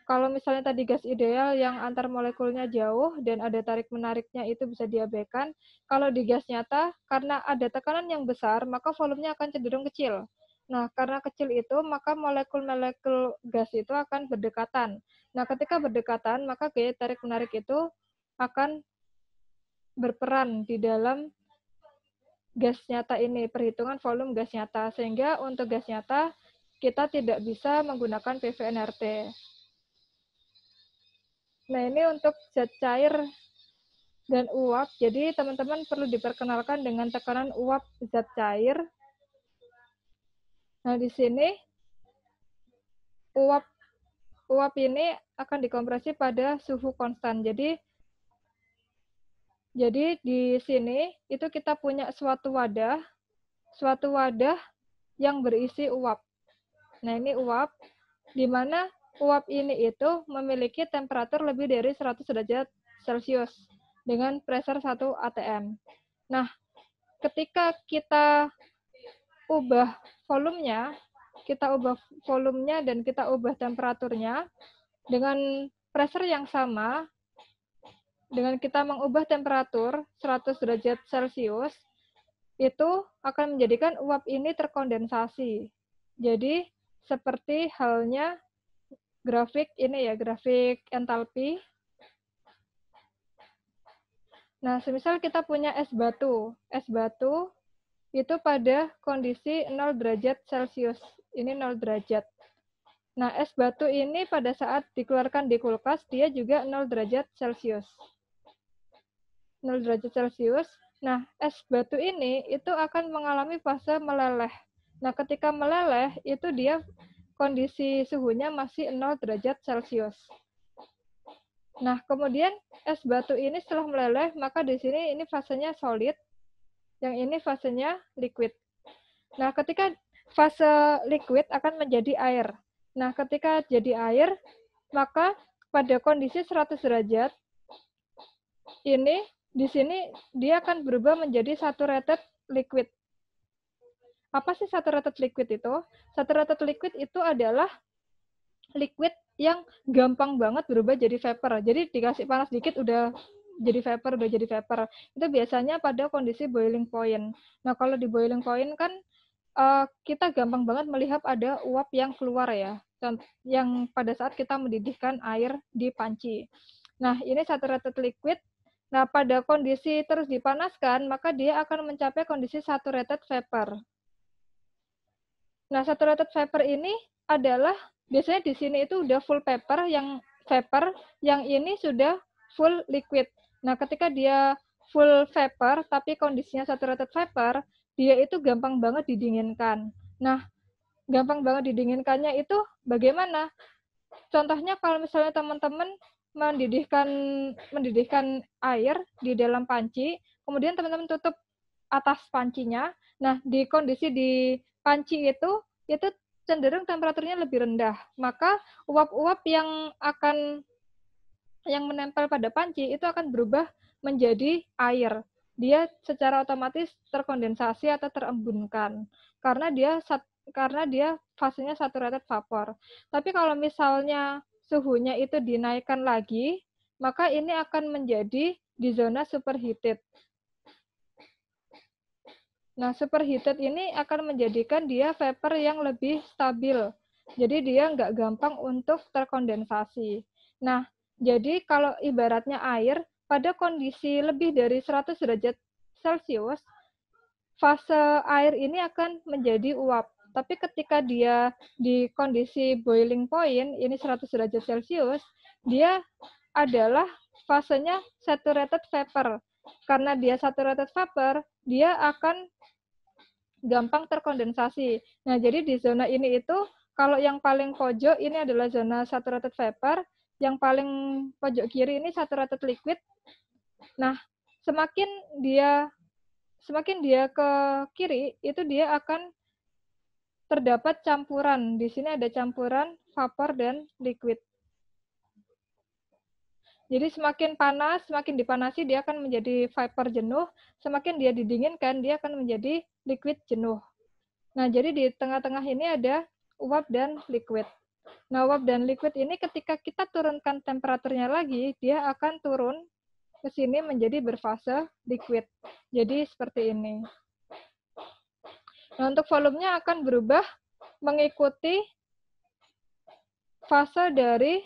kalau misalnya tadi gas ideal yang antar molekulnya jauh dan ada tarik-menariknya itu bisa diabaikan, kalau di gas nyata, karena ada tekanan yang besar, maka volumenya akan cenderung kecil. Nah, karena kecil itu, maka molekul-molekul gas itu akan berdekatan. Nah, ketika berdekatan, maka gaya tarik-menarik itu akan berperan di dalam gas nyata ini, perhitungan volume gas nyata. Sehingga untuk gas nyata, kita tidak bisa menggunakan PVNRT. Nah, ini untuk zat cair dan uap. Jadi, teman-teman perlu diperkenalkan dengan tekanan uap zat cair. Nah, di sini uap ini akan dikompresi pada suhu konstan. Jadi di sini itu kita punya suatu wadah yang berisi uap. Nah, ini uap, di mana uap ini itu memiliki temperatur lebih dari 100 derajat Celcius dengan pressure 1 atm. Nah, ketika kita ubah volumenya dan kita ubah temperaturnya dengan pressure yang sama, dengan kita mengubah temperatur 100 derajat Celcius, itu akan menjadikan uap ini terkondensasi. Jadi, seperti halnya grafik ini ya, grafik entalpi. Nah, semisal kita punya es batu itu pada kondisi 0 derajat Celcius. Ini 0 derajat. Nah, es batu ini pada saat dikeluarkan di kulkas, dia juga 0 derajat Celcius. 0 derajat Celcius. Nah, es batu ini itu akan mengalami fase meleleh. Nah, ketika meleleh, itu dia kondisi suhunya masih 0 derajat Celcius. Nah, kemudian es batu ini setelah meleleh, maka di sini ini fasenya solid, yang ini fasenya liquid. Nah, ketika fase liquid akan menjadi air. Nah, ketika jadi air, maka pada kondisi 100 derajat, ini di sini dia akan berubah menjadi saturated liquid. Apa sih saturated liquid itu? Saturated liquid itu adalah liquid yang gampang banget berubah jadi vapor. Jadi dikasih panas dikit udah jadi vapor. Itu biasanya pada kondisi boiling point. Nah, kalau di boiling point kan kita gampang banget melihat ada uap yang keluar ya, yang pada saat kita mendidihkan air di panci. Nah, ini saturated liquid. Nah, pada kondisi terus dipanaskan, maka dia akan mencapai kondisi saturated vapor. Nah, saturated vapor ini adalah biasanya di sini itu udah full vapor, yang ini sudah full liquid. Nah, ketika dia full vapor tapi kondisinya saturated vapor, dia itu gampang banget didinginkan. Nah, gampang banget didinginkannya itu bagaimana? Contohnya kalau misalnya teman-teman mendidihkan air di dalam panci, kemudian teman-teman tutup atas pancinya. Nah, di kondisi di panci itu cenderung temperaturnya lebih rendah. Maka uap-uap yang menempel pada panci itu akan berubah menjadi air. Dia secara otomatis terkondensasi atau terembunkan karena dia fasenya saturated vapor. Tapi kalau misalnya suhunya itu dinaikkan lagi, maka ini akan menjadi di zona superheated. Nah, superheated ini akan menjadikan dia vapor yang lebih stabil. Jadi dia nggak gampang untuk terkondensasi. Nah, jadi kalau ibaratnya air, pada kondisi lebih dari 100 derajat Celcius, fase air ini akan menjadi uap. Tapi ketika dia di kondisi boiling point, ini 100 derajat Celcius, dia adalah fasenya saturated vapor. Karena dia saturated vapor, dia akan gampang terkondensasi. Nah, jadi di zona ini itu, kalau yang paling pojok ini adalah zona saturated vapor, yang paling pojok kiri ini saturated liquid. Nah, semakin dia ke kiri, itu dia akan terdapat campuran. Di sini ada campuran vapor dan liquid. Jadi semakin panas, semakin dipanasi dia akan menjadi vapor jenuh, semakin dia didinginkan dia akan menjadi liquid jenuh. Nah, jadi di tengah-tengah ini ada uap dan liquid. Nah, uap dan liquid ini ketika kita turunkan temperaturnya lagi, dia akan turun ke sini menjadi berfase liquid. Jadi seperti ini. Nah, untuk volumenya akan berubah mengikuti fase dari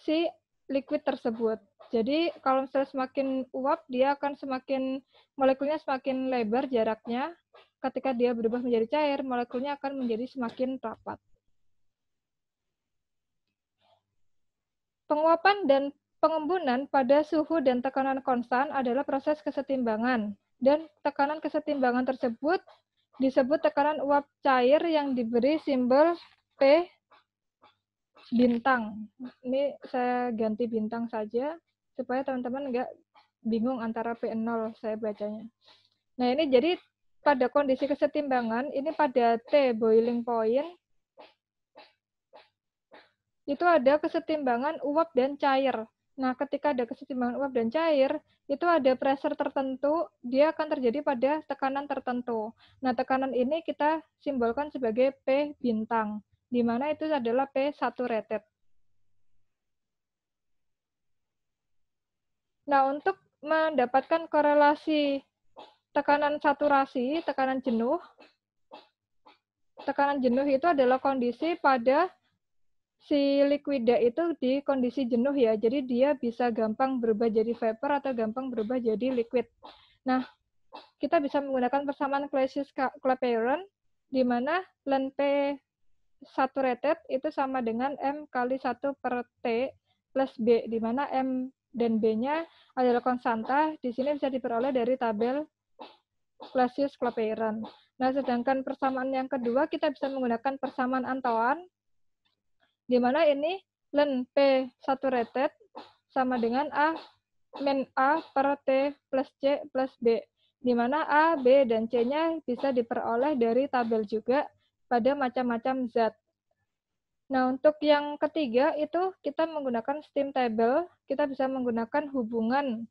si liquid tersebut. Jadi kalau misalnya semakin uap, dia akan semakin, molekulnya semakin lebar jaraknya. Ketika dia berubah menjadi cair, molekulnya akan menjadi semakin rapat. Penguapan dan pengembunan pada suhu dan tekanan konstan adalah proses kesetimbangan. Dan tekanan kesetimbangan tersebut disebut tekanan uap cair yang diberi simbol P bintang. Ini saya ganti bintang saja supaya teman-teman nggak bingung antara P0 saya bacanya. Nah, ini jadi pada kondisi kesetimbangan, ini pada T boiling point, itu ada kesetimbangan uap dan cair. Nah, ketika ada kesetimbangan uap dan cair, itu ada pressure tertentu, dia akan terjadi pada tekanan tertentu. Nah, tekanan ini kita simbolkan sebagai P bintang, di mana itu adalah P saturated. Nah, untuk mendapatkan korelasi tekanan saturasi, tekanan jenuh itu adalah kondisi pada si liquida itu di kondisi jenuh ya. Jadi dia bisa gampang berubah jadi vapor atau gampang berubah jadi liquid. Nah, kita bisa menggunakan persamaan Clapeyron di mana ln P saturated itu sama dengan M kali 1 per T plus B, di mana M dan B-nya adalah konstanta. Di sini bisa diperoleh dari tabel Clapeyron. Nah, sedangkan persamaan yang kedua kita bisa menggunakan persamaan Antoine, di mana ini ln P saturated sama dengan A min A per T plus C plus B, di mana A, B, dan C-nya bisa diperoleh dari tabel juga pada macam-macam zat. Nah, untuk yang ketiga itu kita menggunakan steam table, kita bisa menggunakan hubungan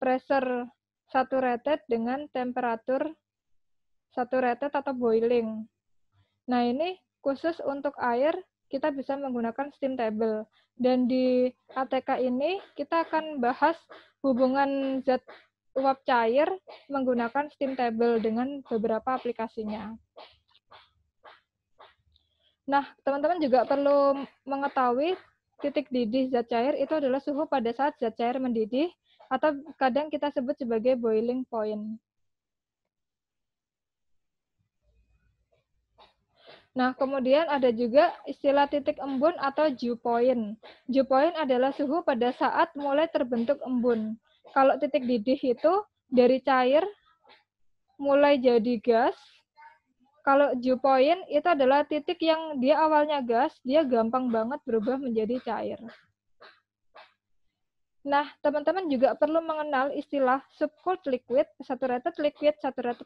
pressure saturated dengan temperatur saturated atau boiling. Nah, ini khusus untuk air, kita bisa menggunakan steam table. Dan di ATK ini, kita akan bahas hubungan zat uap cair menggunakan steam table dengan beberapa aplikasinya. Nah, teman-teman juga perlu mengetahui titik didih zat cair itu adalah suhu pada saat zat cair mendidih, atau kadang kita sebut sebagai boiling point. Nah, kemudian ada juga istilah titik embun atau dew point. Dew point adalah suhu pada saat mulai terbentuk embun. Kalau titik didih itu dari cair mulai jadi gas. Kalau dew point itu adalah titik yang dia awalnya gas, dia gampang banget berubah menjadi cair. Nah, teman-teman juga perlu mengenal istilah subcooled liquid, saturated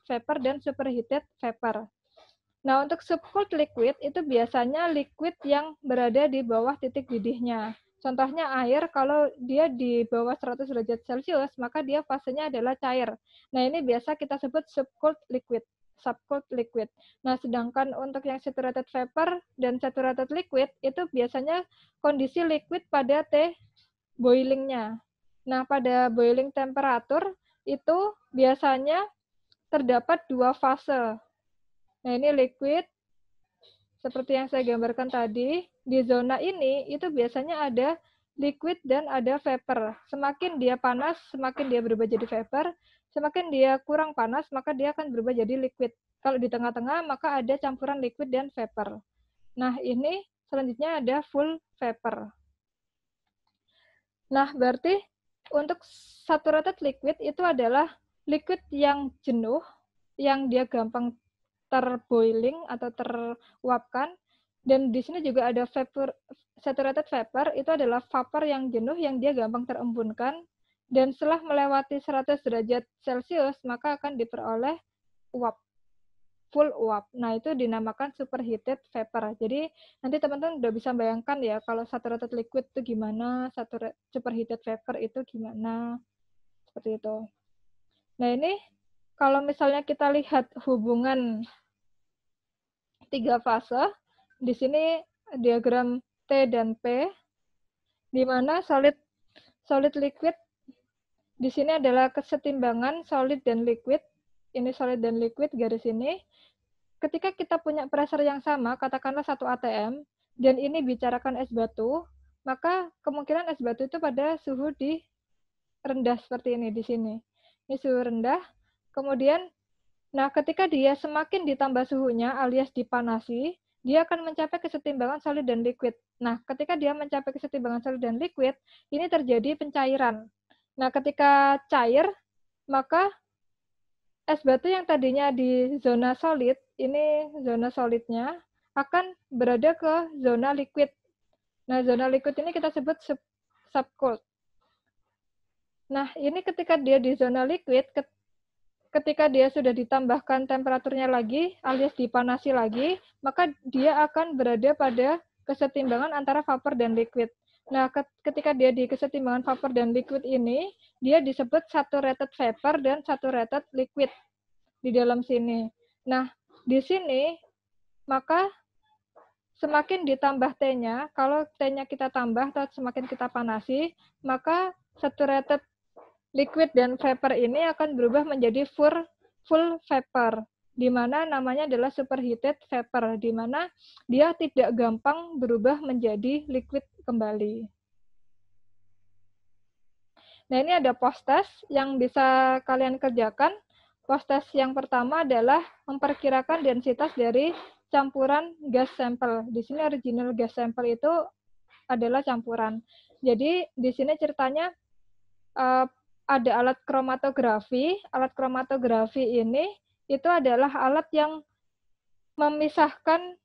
vapor, dan superheated vapor. Nah, untuk subcooled liquid itu biasanya liquid yang berada di bawah titik didihnya. Contohnya air, kalau dia di bawah 100 derajat Celcius, maka dia fasenya adalah cair. Nah, ini biasa kita sebut subcooled liquid. Nah, sedangkan untuk yang saturated vapor dan saturated liquid, itu biasanya kondisi liquid pada T boiling-nya. Nah, pada boiling temperatur, itu biasanya terdapat dua fase. Nah, ini liquid, seperti yang saya gambarkan tadi. Di zona ini, itu biasanya ada liquid dan ada vapor. Semakin dia panas, semakin dia berubah jadi vapor. Semakin dia kurang panas, maka dia akan berubah jadi liquid. Kalau di tengah-tengah, maka ada campuran liquid dan vapor. Nah, ini selanjutnya ada full vapor. Nah, berarti untuk saturated liquid itu adalah liquid yang jenuh, yang dia gampang terboiling atau teruapkan. Dan di sini juga ada saturated vapor, itu adalah vapor yang jenuh yang dia gampang terembunkan. Dan setelah melewati 100 derajat Celcius, maka akan diperoleh uap. full uap. Nah, itu dinamakan superheated vapor. Jadi, nanti teman-teman udah bisa bayangkan ya, kalau saturated liquid itu gimana, superheated vapor itu gimana, seperti itu. Nah, ini kalau misalnya kita lihat hubungan 3 fase, di sini diagram T dan P, di mana solid liquid di sini adalah kesetimbangan solid dan liquid. Ini solid dan liquid garis ini. Ketika kita punya pressure yang sama, katakanlah 1 atm, dan ini bicarakan es batu, maka kemungkinan es batu itu pada suhu di rendah seperti ini di sini. Ini suhu rendah. Kemudian, nah ketika dia semakin ditambah suhunya alias dipanasi, dia akan mencapai kesetimbangan solid dan liquid. Nah, ketika dia mencapai kesetimbangan solid dan liquid, ini terjadi pencairan. Nah, ketika cair, maka es batu yang tadinya di zona solid, ini zona solidnya, akan berada ke zona liquid. Nah, zona liquid ini kita sebut subcooled. Nah, ini ketika dia di zona liquid, ketika dia sudah ditambahkan temperaturnya lagi, alias dipanasi lagi, maka dia akan berada pada kesetimbangan antara vapor dan liquid. Nah, ketika dia di kesetimbangan vapor dan liquid ini, dia disebut saturated vapor dan saturated liquid di dalam sini. Nah, di sini, maka semakin ditambah T-nya, kalau T-nya kita tambah atau semakin kita panasi, maka saturated liquid dan vapor ini akan berubah menjadi full vapor, di mana namanya adalah superheated vapor, di mana dia tidak gampang berubah menjadi liquid kembali. Nah, ini ada post test yang bisa kalian kerjakan. Post test yang pertama adalah memperkirakan densitas dari campuran gas sampel. Di sini original gas sampel itu adalah campuran. Jadi, di sini ceritanya ada alat kromatografi. Alat kromatografi ini itu adalah alat yang memisahkan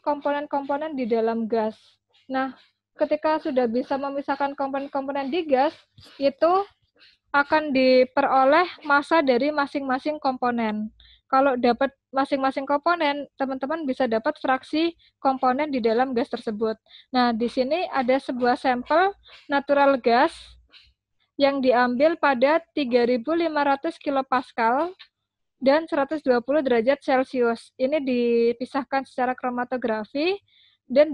komponen-komponen di dalam gas. Nah, ketika sudah bisa memisahkan komponen-komponen di gas, itu akan diperoleh massa dari masing-masing komponen. Kalau dapat masing-masing komponen, teman-teman bisa dapat fraksi komponen di dalam gas tersebut. Nah, di sini ada sebuah sampel natural gas yang diambil pada 3.500 kilopascal dan 120 derajat Celcius. Ini dipisahkan secara kromatografi dan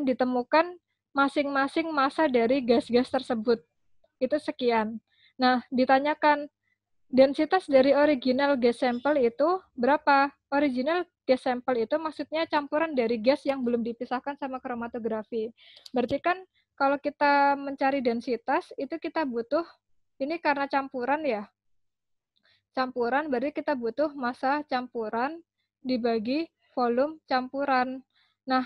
ditemukan masing-masing massa dari gas-gas tersebut. Itu sekian. Nah, ditanyakan densitas dari original gas sampel itu berapa? Original gas sampel itu maksudnya campuran dari gas yang belum dipisahkan sama kromatografi. Berarti kan kalau kita mencari densitas, itu kita butuh, ini karena campuran ya, campuran berarti kita butuh massa campuran dibagi volume campuran. Nah,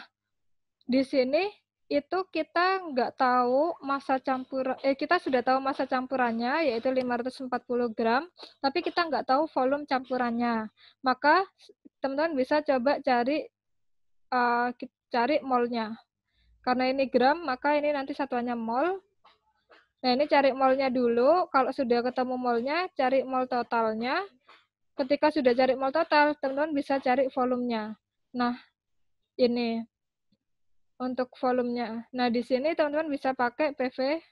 di sini itu kita nggak tahu massa campuran, kita sudah tahu massa campurannya yaitu 540 gram, tapi kita nggak tahu volume campurannya. Maka teman-teman bisa coba cari molnya. Karena ini gram, maka ini nanti satuannya mol. Nah, ini cari molnya dulu. Kalau sudah ketemu molnya, cari mol totalnya. Ketika sudah cari mol total, teman-teman bisa cari volumenya. Nah, ini untuk volumenya. Nah, di sini teman-teman bisa pakai PV-nRT.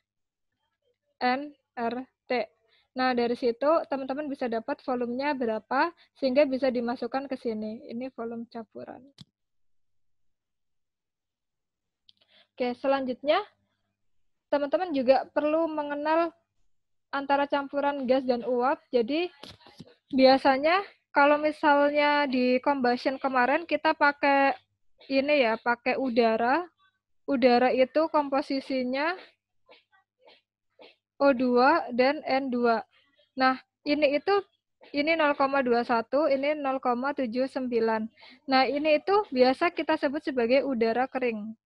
Nah, dari situ teman-teman bisa dapat volumenya berapa, sehingga bisa dimasukkan ke sini. Ini volume campuran. Oke, selanjutnya, teman-teman juga perlu mengenal antara campuran gas dan uap. Jadi, biasanya kalau misalnya di combustion kemarin kita pakai ini ya, pakai udara. Udara itu komposisinya O2 dan N2. Nah, ini 0,21, ini 0,79. Nah, ini itu biasa kita sebut sebagai udara kering.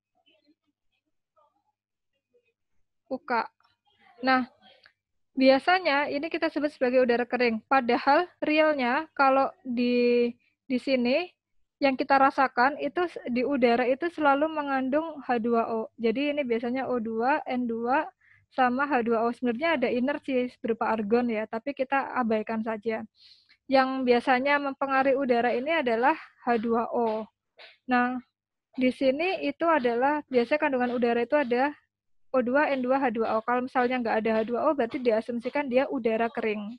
UK. Nah, biasanya ini kita sebut sebagai udara kering. Padahal realnya kalau di sini yang kita rasakan itu di udara itu selalu mengandung H2O. Jadi ini biasanya O2, N2 sama H2O. Sebenarnya ada inersi berupa argon ya, tapi kita abaikan saja. yang biasanya mempengaruhi udara ini adalah H2O. Nah, di sini itu adalah biasanya kandungan udara itu ada O2, N2, H2O. Kalau misalnya nggak ada H2O, berarti diasumsikan dia udara kering.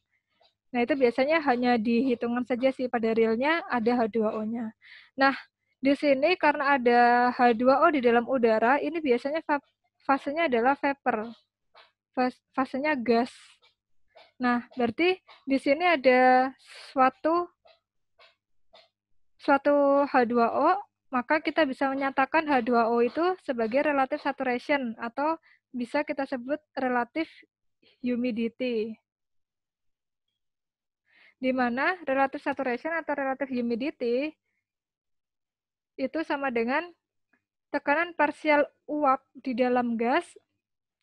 Nah, itu biasanya hanya dihitungan saja sih, pada realnya ada H2O-nya. Nah, di sini karena ada H2O di dalam udara, ini biasanya fasenya adalah vapor. Fasenya gas. Nah, berarti di sini ada suatu H2O, maka kita bisa menyatakan H2O itu sebagai relative saturation atau bisa kita sebut relative humidity. Di mana relative saturation atau relative humidity itu sama dengan tekanan parsial uap di dalam gas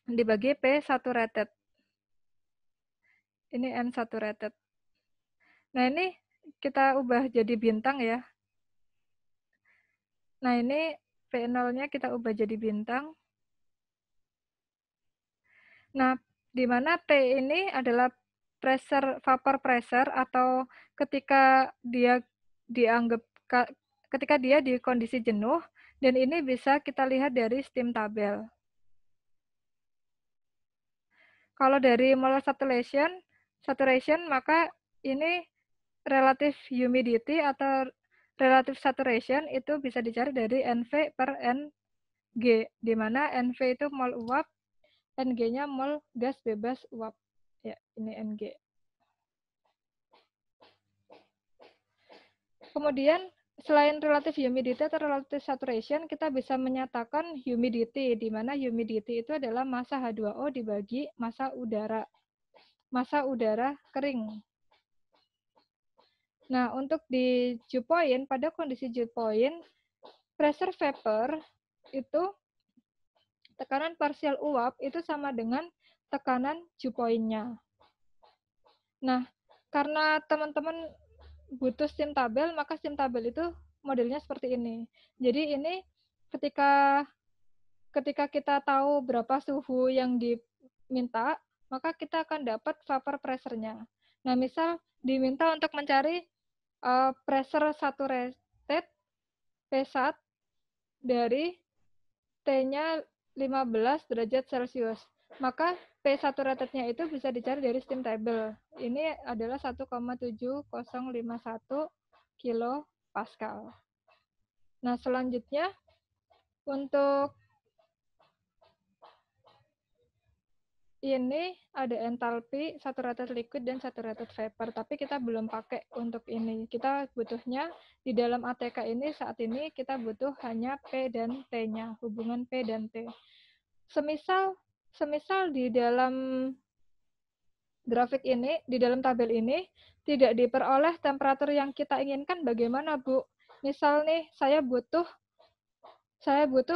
dibagi P saturated. Ini N saturated. Nah, ini kita ubah jadi bintang ya. Nah, ini P0-nya kita ubah jadi bintang. Nah, di mana P ini adalah pressure, vapor pressure, atau ketika dia di kondisi jenuh, dan ini bisa kita lihat dari steam tabel. Kalau dari molar saturation, maka ini relative humidity atau relative saturation itu bisa dicari dari NV per NG, di mana NV itu mol uap, NG-nya mol gas bebas uap. Ya, ini NG. Kemudian, selain relative humidity atau relative saturation, kita bisa menyatakan humidity, di mana humidity itu adalah massa H2O dibagi massa udara. Massa udara kering. Nah, untuk di dew point, pada kondisi dew point, pressure vapor itu tekanan parsial uap itu sama dengan tekanan dew point-nya. Nah, karena teman-teman butuh steam tabel, maka steam tabel itu modelnya seperti ini. Jadi ini ketika kita tahu berapa suhu yang diminta, maka kita akan dapat vapor pressure-nya. Nah, misal diminta untuk mencari pressure saturated P1 dari T-nya 15 derajat Celcius. Maka P saturatednya itu bisa dicari dari steam table. Ini adalah 1,7051 kilo Pascal. Nah, selanjutnya untuk ini ada entalpi, saturated liquid, dan saturated vapor. Tapi kita belum pakai untuk ini. Kita butuhnya di dalam ATK ini saat ini kita butuh hanya P dan T-nya, hubungan P dan T. Semisal di dalam grafik ini, di dalam tabel ini, tidak diperoleh temperatur yang kita inginkan, bagaimana, Bu? Misal nih, saya butuh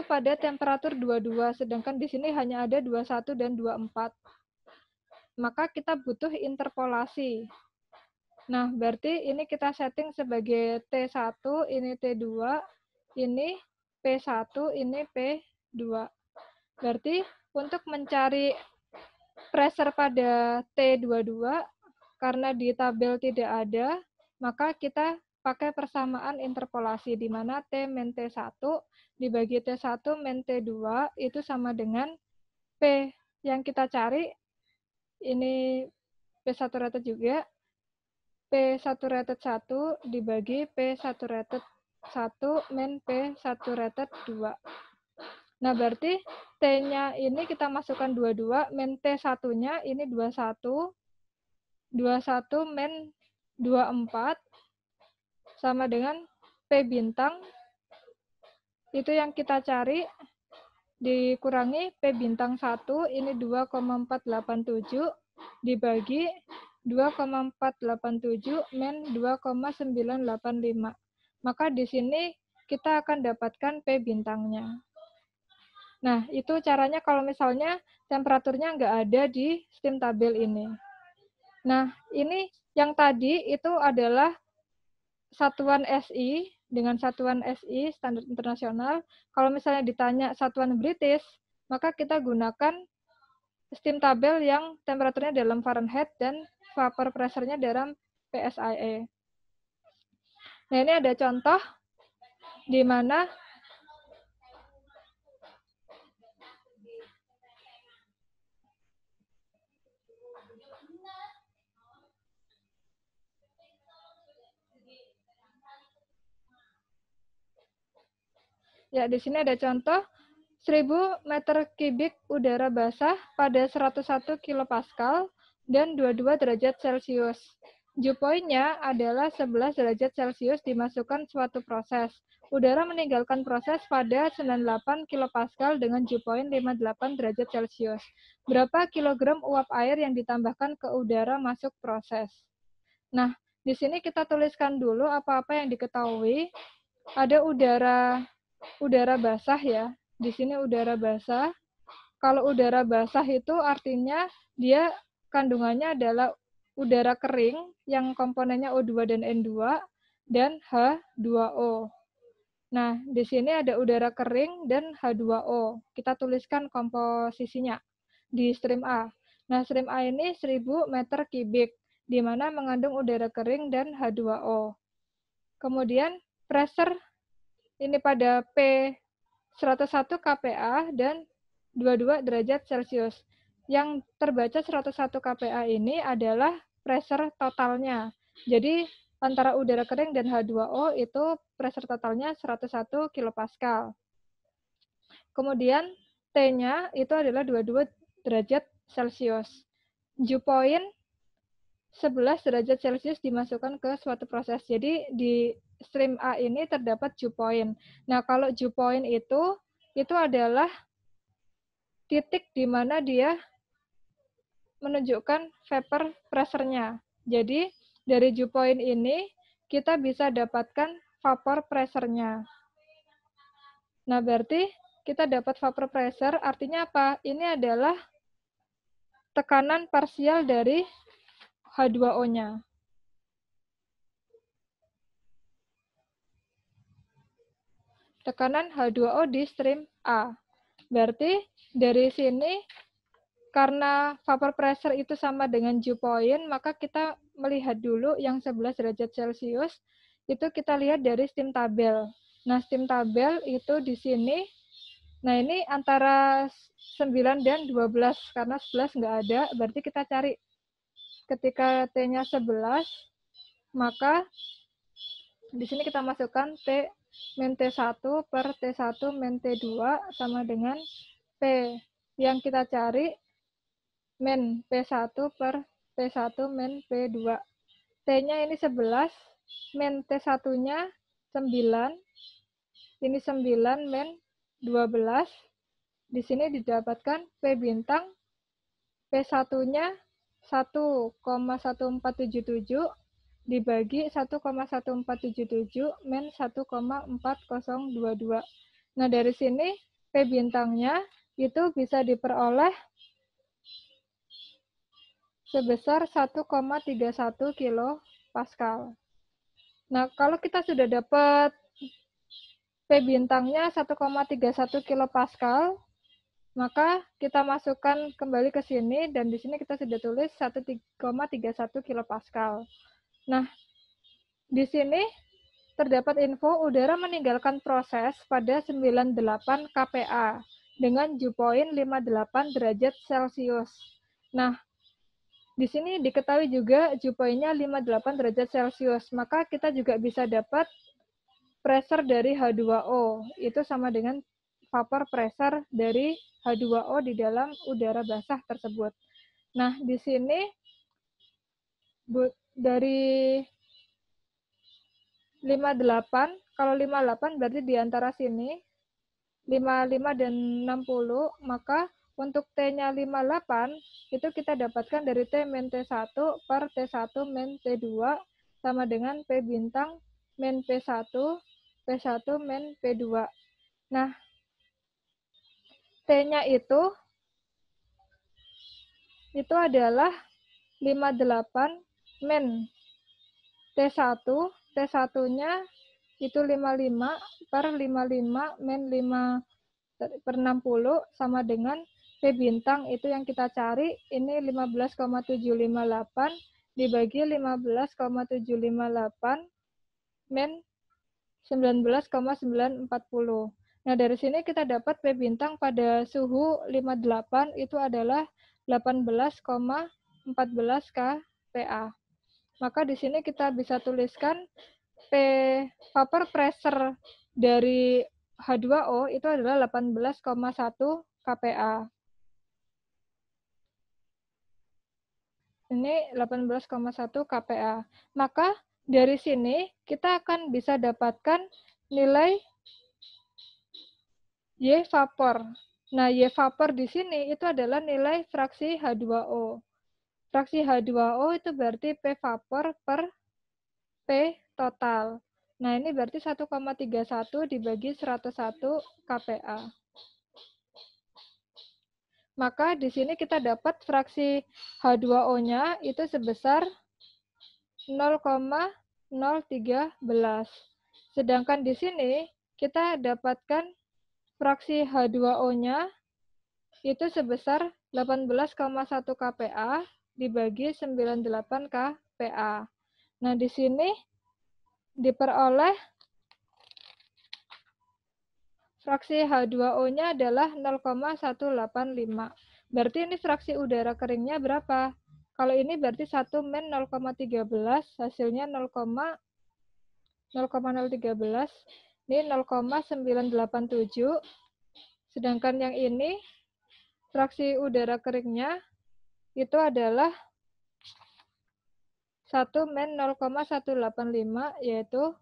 pada temperatur 22, sedangkan di sini hanya ada 21 dan 24. Maka kita butuh interpolasi. Nah, berarti ini kita setting sebagai T1, ini T2, ini P1, ini P2. Berarti untuk mencari pressure pada T22, karena di tabel tidak ada, maka kita pakai persamaan interpolasi, di mana T min T1 dibagi T1 min T2 itu sama dengan P yang kita cari, ini P saturated juga, P saturated 1 dibagi P saturated 1 min P saturated 2. Nah, berarti T-nya ini kita masukkan 22, min T1-nya ini 21, 21 min 24, sama dengan P bintang, itu yang kita cari, dikurangi P bintang 1, ini 2,487, dibagi 2,487 min 2,985. Maka di sini kita akan dapatkan P bintangnya. Nah, itu caranya kalau misalnya temperaturnya nggak ada di steam tabel ini. Nah, ini yang tadi itu adalah satuan SI, dengan satuan SI, standar internasional. Kalau misalnya ditanya satuan British, maka kita gunakan steam tabel yang temperaturnya dalam Fahrenheit dan vapor pressure-nya dalam PSIE. Nah, ini ada contoh di mana ya, di sini ada contoh 1000 meter kubik udara basah pada 101 kilopascal dan 22 derajat Celcius. Dew point-nya adalah 11 derajat Celcius dimasukkan suatu proses. Udara meninggalkan proses pada 98 kilopascal dengan dew point 58 derajat Celcius. Berapa kilogram uap air yang ditambahkan ke udara masuk proses? Nah, di sini kita tuliskan dulu apa-apa yang diketahui. Ada udara basah ya. Di sini udara basah. Kalau udara basah itu artinya dia kandungannya adalah udara kering yang komponennya O2 dan N2 dan H2O. Nah, di sini ada udara kering dan H2O. Kita tuliskan komposisinya di stream A. Nah, stream A ini 1000 meter kubik, di mana mengandung udara kering dan H2O. Kemudian, pressure ini pada P101 kPa dan 22 derajat Celcius. Yang terbaca 101 kPa ini adalah pressure totalnya. Jadi, antara udara kering dan H2O itu pressure totalnya 101 kilopascal. Kemudian, T-nya itu adalah 22 derajat Celcius. Dew point 11 derajat Celcius dimasukkan ke suatu proses. Jadi, di stream A ini terdapat dew point. Nah, kalau dew point itu adalah titik di mana dia menunjukkan vapor pressure-nya. Jadi, dari dew point ini, kita bisa dapatkan vapor pressure-nya. Nah, berarti kita dapat vapor pressure, artinya apa? Ini adalah tekanan parsial dari H2O-nya. Tekanan H2O di stream A. Berarti dari sini, karena vapor pressure itu sama dengan dew point, maka kita melihat dulu yang 11 derajat Celcius, itu kita lihat dari steam tabel. Nah, steam tabel itu di sini, nah ini antara 9 dan 12, karena 11 nggak ada, berarti kita cari. Ketika T-nya 11, maka di sini kita masukkan T min T1 per T1 min T2 sama dengan P. Yang kita cari min P1 per P1 min P2. T-nya ini 11, min T1-nya 9, ini 9 min 12. Di sini didapatkan P bintang, P1-nya 1,1477 dibagi 1,1477 min 1,4022. Nah, dari sini P bintangnya itu bisa diperoleh sebesar 1,31 kilopascal. Nah, kalau kita sudah dapat P bintangnya 1,31 kilopascal, maka kita masukkan kembali ke sini, dan di sini kita sudah tulis 1,31 kilopascal. Nah, di sini terdapat info udara meninggalkan proses pada 98 kPa dengan dew point 58 derajat Celcius. Nah, di sini diketahui juga dew point-nya 58 derajat Celcius, maka kita juga bisa dapat pressure dari H2O, itu sama dengan vapor pressure dari H2O di dalam udara basah tersebut. Nah, di sini dari 58, kalau 58 berarti di antara sini 55 dan 60, maka untuk T-nya 58 itu kita dapatkan dari T min T1 per T1 min T2 sama dengan P bintang min P1 P1 min P2. Nah, T-nya itu adalah 58 min T1, T1-nya itu 55 per 55 min 5 per 60 sama dengan P bintang itu yang kita cari, ini 15,758 dibagi 15,758 min 19,940. Nah, dari sini kita dapat P bintang pada suhu 58 itu adalah 18,14 kPa. Maka di sini kita bisa tuliskan P vapor pressure dari H2O itu adalah 18,1 kPa. Ini 18,1 kPa. Maka dari sini kita akan bisa dapatkan nilai Y vapor. Nah, Y vapor di sini itu adalah nilai fraksi H2O. Fraksi H2O itu berarti P vapor per P total. Nah, ini berarti 1,31 dibagi 101 kPa. Maka di sini kita dapat fraksi H2O-nya itu sebesar 0,013. Sedangkan di sini kita dapatkan fraksi H2O-nya itu sebesar 18,1 kPa dibagi 98 kPa. Nah, di sini diperoleh fraksi H2O-nya adalah 0,185. Berarti ini fraksi udara keringnya berapa? Kalau ini berarti 1 min 0,13, hasilnya 0,013. Ini 0,987. Sedangkan yang ini fraksi udara keringnya itu adalah 1 min 0,185 yaitu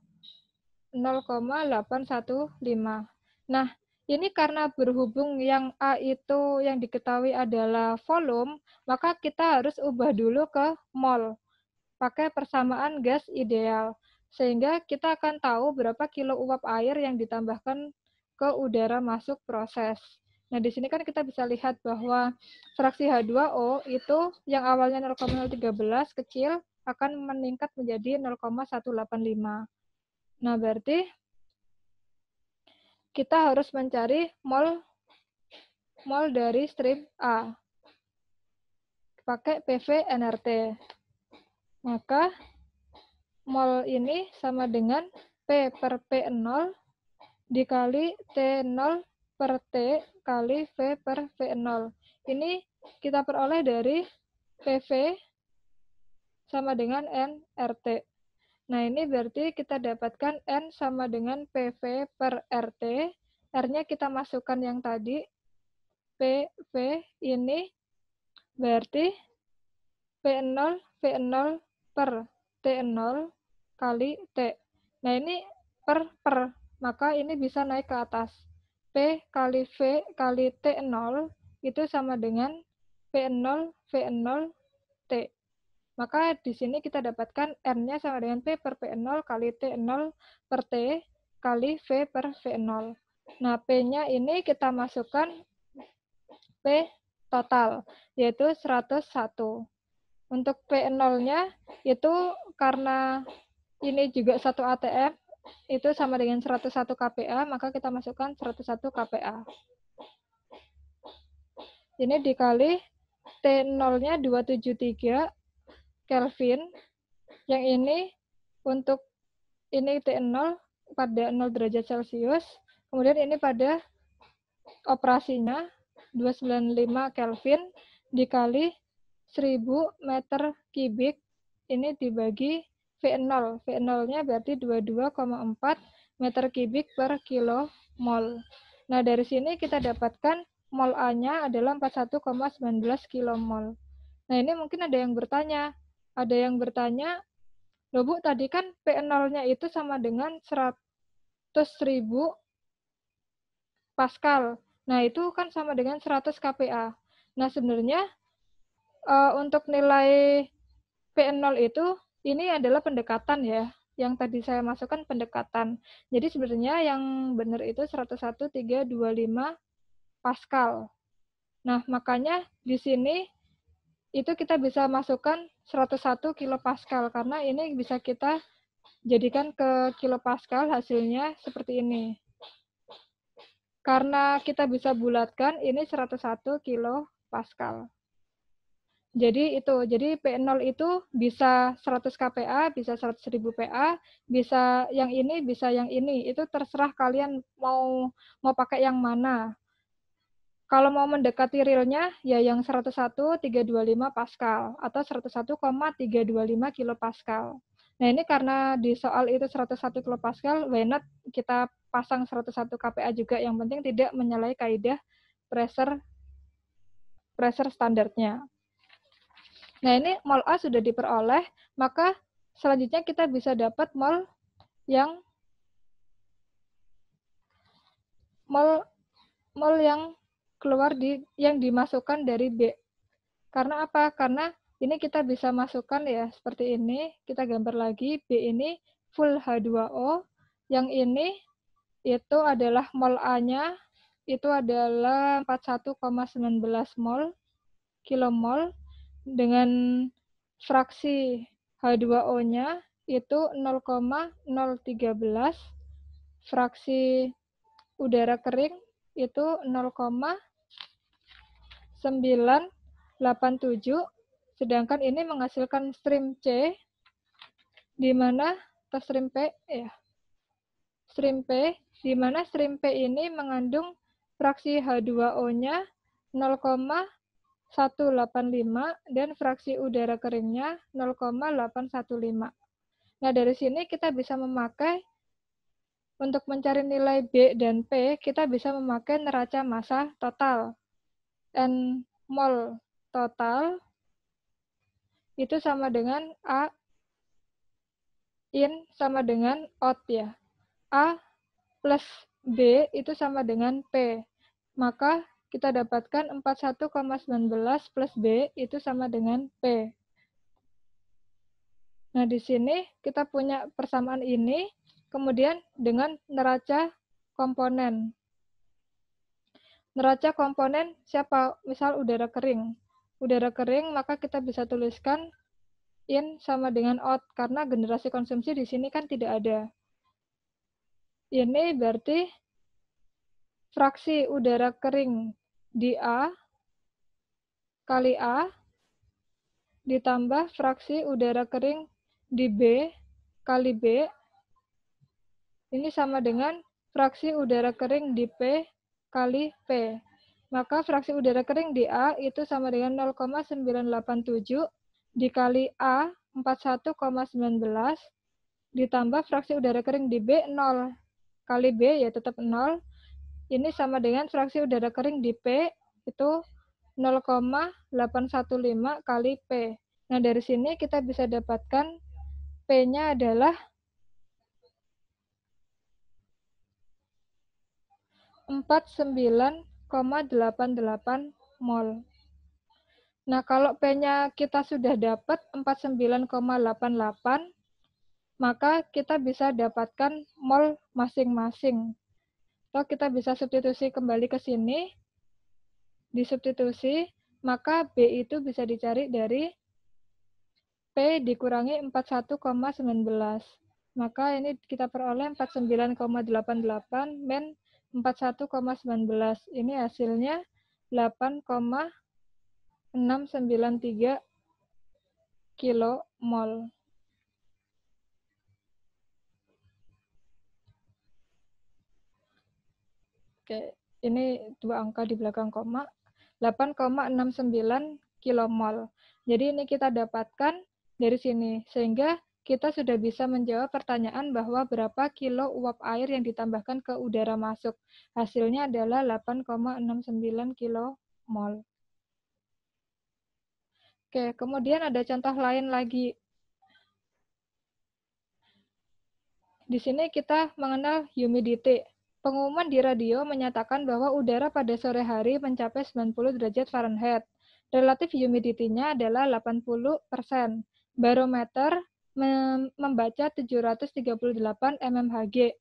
0,815. Nah, ini karena berhubung yang A itu yang diketahui adalah volume, maka kita harus ubah dulu ke mol, pakai persamaan gas ideal. Sehingga kita akan tahu berapa kilo uap air yang ditambahkan ke udara masuk proses. Nah, di sini kan kita bisa lihat bahwa fraksi H2O itu yang awalnya 0,013 kecil akan meningkat menjadi 0,185. Nah, berarti kita harus mencari mol dari strip A. Pakai PV NRT. Maka mol ini sama dengan P per P0 dikali T0 per T kali V per V0. Ini kita peroleh dari PV sama dengan NRT. Nah, ini berarti kita dapatkan N sama dengan PV per RT. R-nya kita masukkan yang tadi. PV ini berarti P0 V0 per T0 kali T. Nah, ini per. Maka ini bisa naik ke atas. P kali V kali T0 itu sama dengan P0 V0 T. Maka di sini kita dapatkan N-nya sama dengan P per P0 kali T0 per T kali V per V0. Nah, P-nya ini kita masukkan P total, yaitu 101. Untuk P0-nya itu karena ini juga satu ATM, itu sama dengan 101 kPa, maka kita masukkan 101 kPa. Ini dikali T0-nya 273 Kelvin. Yang ini untuk ini T0 pada 0 derajat Celcius. Kemudian ini pada operasinya 295 Kelvin dikali 1000 meter kubik ini dibagi V0. V0-nya berarti 22,4 meter kubik per kilo mol. Nah, dari sini kita dapatkan mol A-nya adalah 41,19 kilomol. Nah, ini mungkin ada yang bertanya. Loh Bu, tadi kan P0-nya itu sama dengan 100.000 Pascal. Nah, itu kan sama dengan 100 kPa. Nah, sebenarnya untuk nilai P0 itu ini adalah pendekatan ya. Yang tadi saya masukkan pendekatan. Jadi sebenarnya yang benar itu 101,325 Pascal. Nah, makanya di sini itu kita bisa masukkan 101 kilopascal karena ini bisa kita jadikan ke kilopascal, hasilnya seperti ini. Karena kita bisa bulatkan ini 101 kilopascal. Jadi P0 itu bisa 100 kPa, bisa 100.000 PA, bisa yang ini, bisa yang ini. Itu terserah kalian mau pakai yang mana. Kalau mau mendekati realnya, ya yang 101,325 Pascal atau 101,325 kilopascal. Nah, ini karena di soal itu 101 kilopascal, why not kita pasang 101 kPa juga, yang penting tidak menyalahi kaidah pressure standarnya. Nah, ini mol A sudah diperoleh, maka selanjutnya kita bisa dapat mol yang keluar yang dimasukkan dari B. Karena apa? Karena ini kita bisa masukkan ya seperti ini. Kita gambar lagi, B ini full H2O. Yang ini itu adalah mol A-nya itu adalah 41,19 mol kilomol dengan fraksi H2O-nya itu 0,013, fraksi udara kering itu 0,987, sedangkan ini menghasilkan stream C, di mana stream P ya. Stream P, di mana stream P ini mengandung fraksi H2O-nya 0,185 dan fraksi udara keringnya 0,815. Nah, dari sini kita bisa memakai untuk mencari nilai B dan P, kita bisa memakai neraca massa total. N mol total itu sama dengan A in sama dengan out ya. A plus B itu sama dengan P. Maka kita dapatkan 41,19 plus B itu sama dengan P. Nah, di sini kita punya persamaan ini, kemudian dengan neraca komponen. Neraca komponen siapa? Misal udara kering. Udara kering, maka kita bisa tuliskan in sama dengan out, karena generasi konsumsi di sini kan tidak ada. Ini berarti fraksi udara kering di A kali A ditambah fraksi udara kering di B kali B, ini sama dengan fraksi udara kering di P kali P. Maka fraksi udara kering di A itu sama dengan 0,987 dikali A 41,19 ditambah fraksi udara kering di B 0 kali B ya tetap 0. Ini sama dengan fraksi udara kering di P itu 0,815 kali P. Nah, dari sini kita bisa dapatkan P-nya adalah 49,88 mol. Nah, kalau P-nya kita sudah dapat 49,88, maka kita bisa dapatkan mol masing-masing. Atau kita bisa substitusi kembali ke sini, disubstitusi, maka B itu bisa dicari dari P dikurangi 41,19. Maka ini kita peroleh 49,88 men 41,19. Ini hasilnya 8,693 kilomol. Oke, ini dua angka di belakang koma. 8,69 kilomol. Jadi ini kita dapatkan dari sini. Sehingga kita sudah bisa menjawab pertanyaan bahwa berapa kilo uap air yang ditambahkan ke udara masuk. Hasilnya adalah 8,69 kilomol. Oke, kemudian ada contoh lain lagi. Di sini kita mengenal humidity. Pengumuman di radio menyatakan bahwa udara pada sore hari mencapai 90 derajat Fahrenheit. Relatif humidity-nya adalah 80%. Barometer membaca 738 mmHg.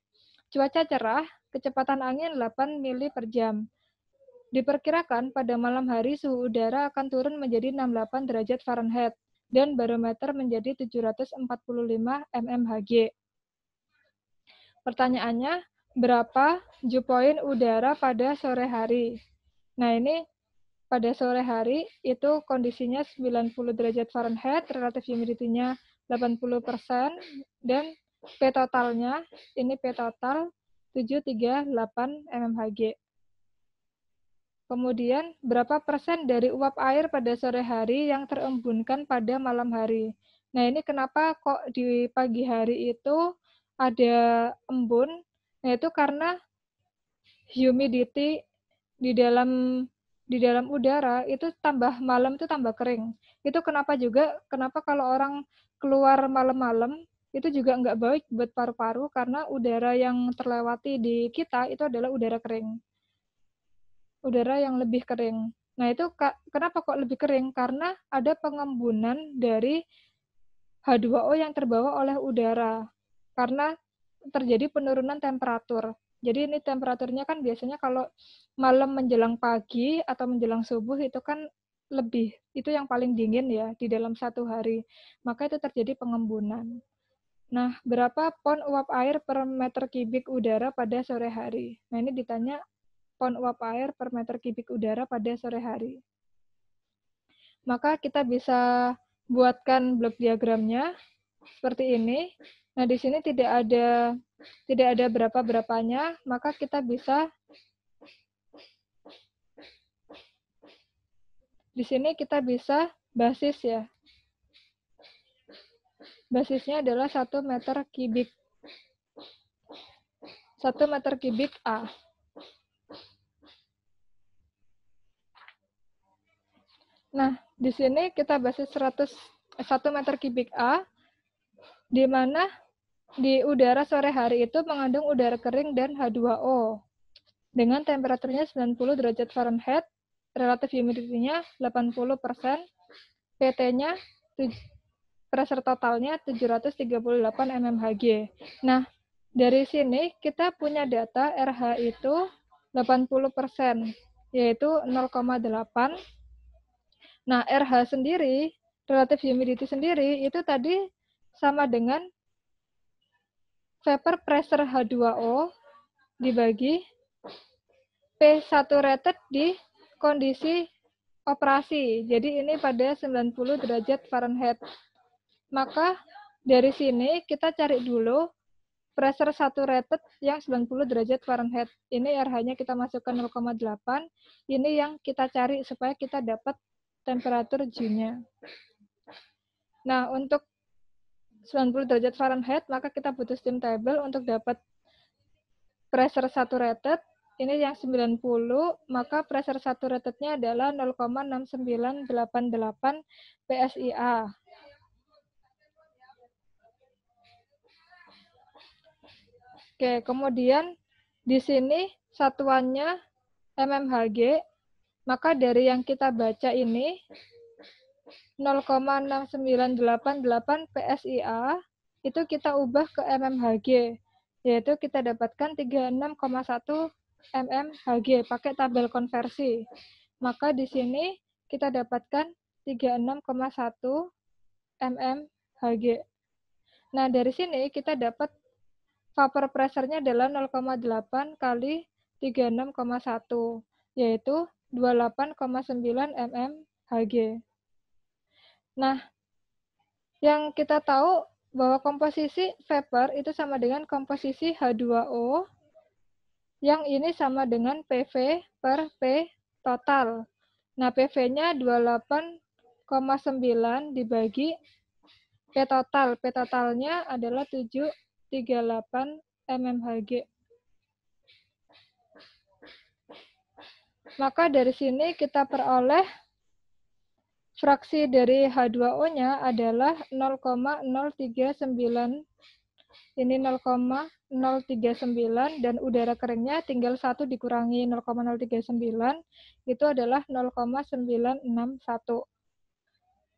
Cuaca cerah, kecepatan angin 8 mili per jam. Diperkirakan pada malam hari suhu udara akan turun menjadi 68 derajat Fahrenheit dan barometer menjadi 745 mmHg. Pertanyaannya, berapa dew point udara pada sore hari? Nah, ini pada sore hari itu kondisinya 90 derajat Fahrenheit, relatif humidity-nya 80%, dan P totalnya, ini P total 738 mmHg. Kemudian, berapa persen dari uap air pada sore hari yang terembunkan pada malam hari? Nah, ini kenapa kok di pagi hari itu ada embun? Nah, itu karena humidity di dalam udara itu tambah malam itu tambah kering. Itu kenapa kalau orang keluar malam-malam itu juga nggak baik buat paru-paru karena udara yang terlewati di kita itu adalah udara kering. Udara yang lebih kering. Nah, itu kenapa kok lebih kering? Karena ada pengembunan dari H2O yang terbawa oleh udara. Karena terjadi penurunan temperatur. Jadi ini temperaturnya kan biasanya kalau malam menjelang pagi atau menjelang subuh itu kan lebih, itu yang paling dingin ya di dalam satu hari. Maka itu terjadi pengembunan. Nah, berapa pon uap air per meter kubik udara pada sore hari? Nah, ini ditanya pon uap air per meter kubik udara pada sore hari. Maka kita bisa buatkan blok diagramnya seperti ini. Nah, di sini tidak ada berapa-berapanya, maka kita bisa di sini kita bisa basis ya. Basisnya adalah 1 meter kubik. 1 meter kubik A. Nah, di sini kita basis 1 meter kubik A, di mana di udara sore hari itu mengandung udara kering dan H2O. Dengan temperaturnya 90 derajat Fahrenheit, relatif humidity-nya 80%, PT-nya pressure totalnya 738 mmHg. Nah, dari sini kita punya data RH itu 80%, yaitu 0,8. Nah, RH sendiri, relative humidity sendiri, itu tadi sama dengan vapor pressure H2O dibagi P saturated di kondisi operasi. Jadi ini pada 90 derajat Fahrenheit. Maka dari sini kita cari dulu pressure saturated yang 90 derajat Fahrenheit. Ini RH-nya kita masukkan 0,8. Ini yang kita cari supaya kita dapat temperatur J-nya. Nah, untuk 90 derajat Fahrenheit, maka kita butuh steam table untuk dapat pressure saturated. Ini yang 90, maka pressure saturatednya adalah 0,6988 PSIA. Oke, kemudian di sini satuannya mmHg, maka dari yang kita baca ini 0,6988 PSIA itu kita ubah ke mmHg, yaitu kita dapatkan 36,1 mmHg pakai tabel konversi. Maka di sini kita dapatkan 36,1 mmHg. Nah, dari sini kita dapat vapor pressure-nya adalah 0,8 kali 36,1, yaitu 28,9 mmHg. Nah, yang kita tahu bahwa komposisi vapor itu sama dengan komposisi H2O, yang ini sama dengan PV per P total. Nah, PV-nya 28,9 dibagi P total. P totalnya adalah 738 mmHg. Maka dari sini kita peroleh fraksi dari H2O-nya adalah 0,039. Ini 0,039 dan udara keringnya tinggal 1 dikurangi 0,039 itu adalah 0,961.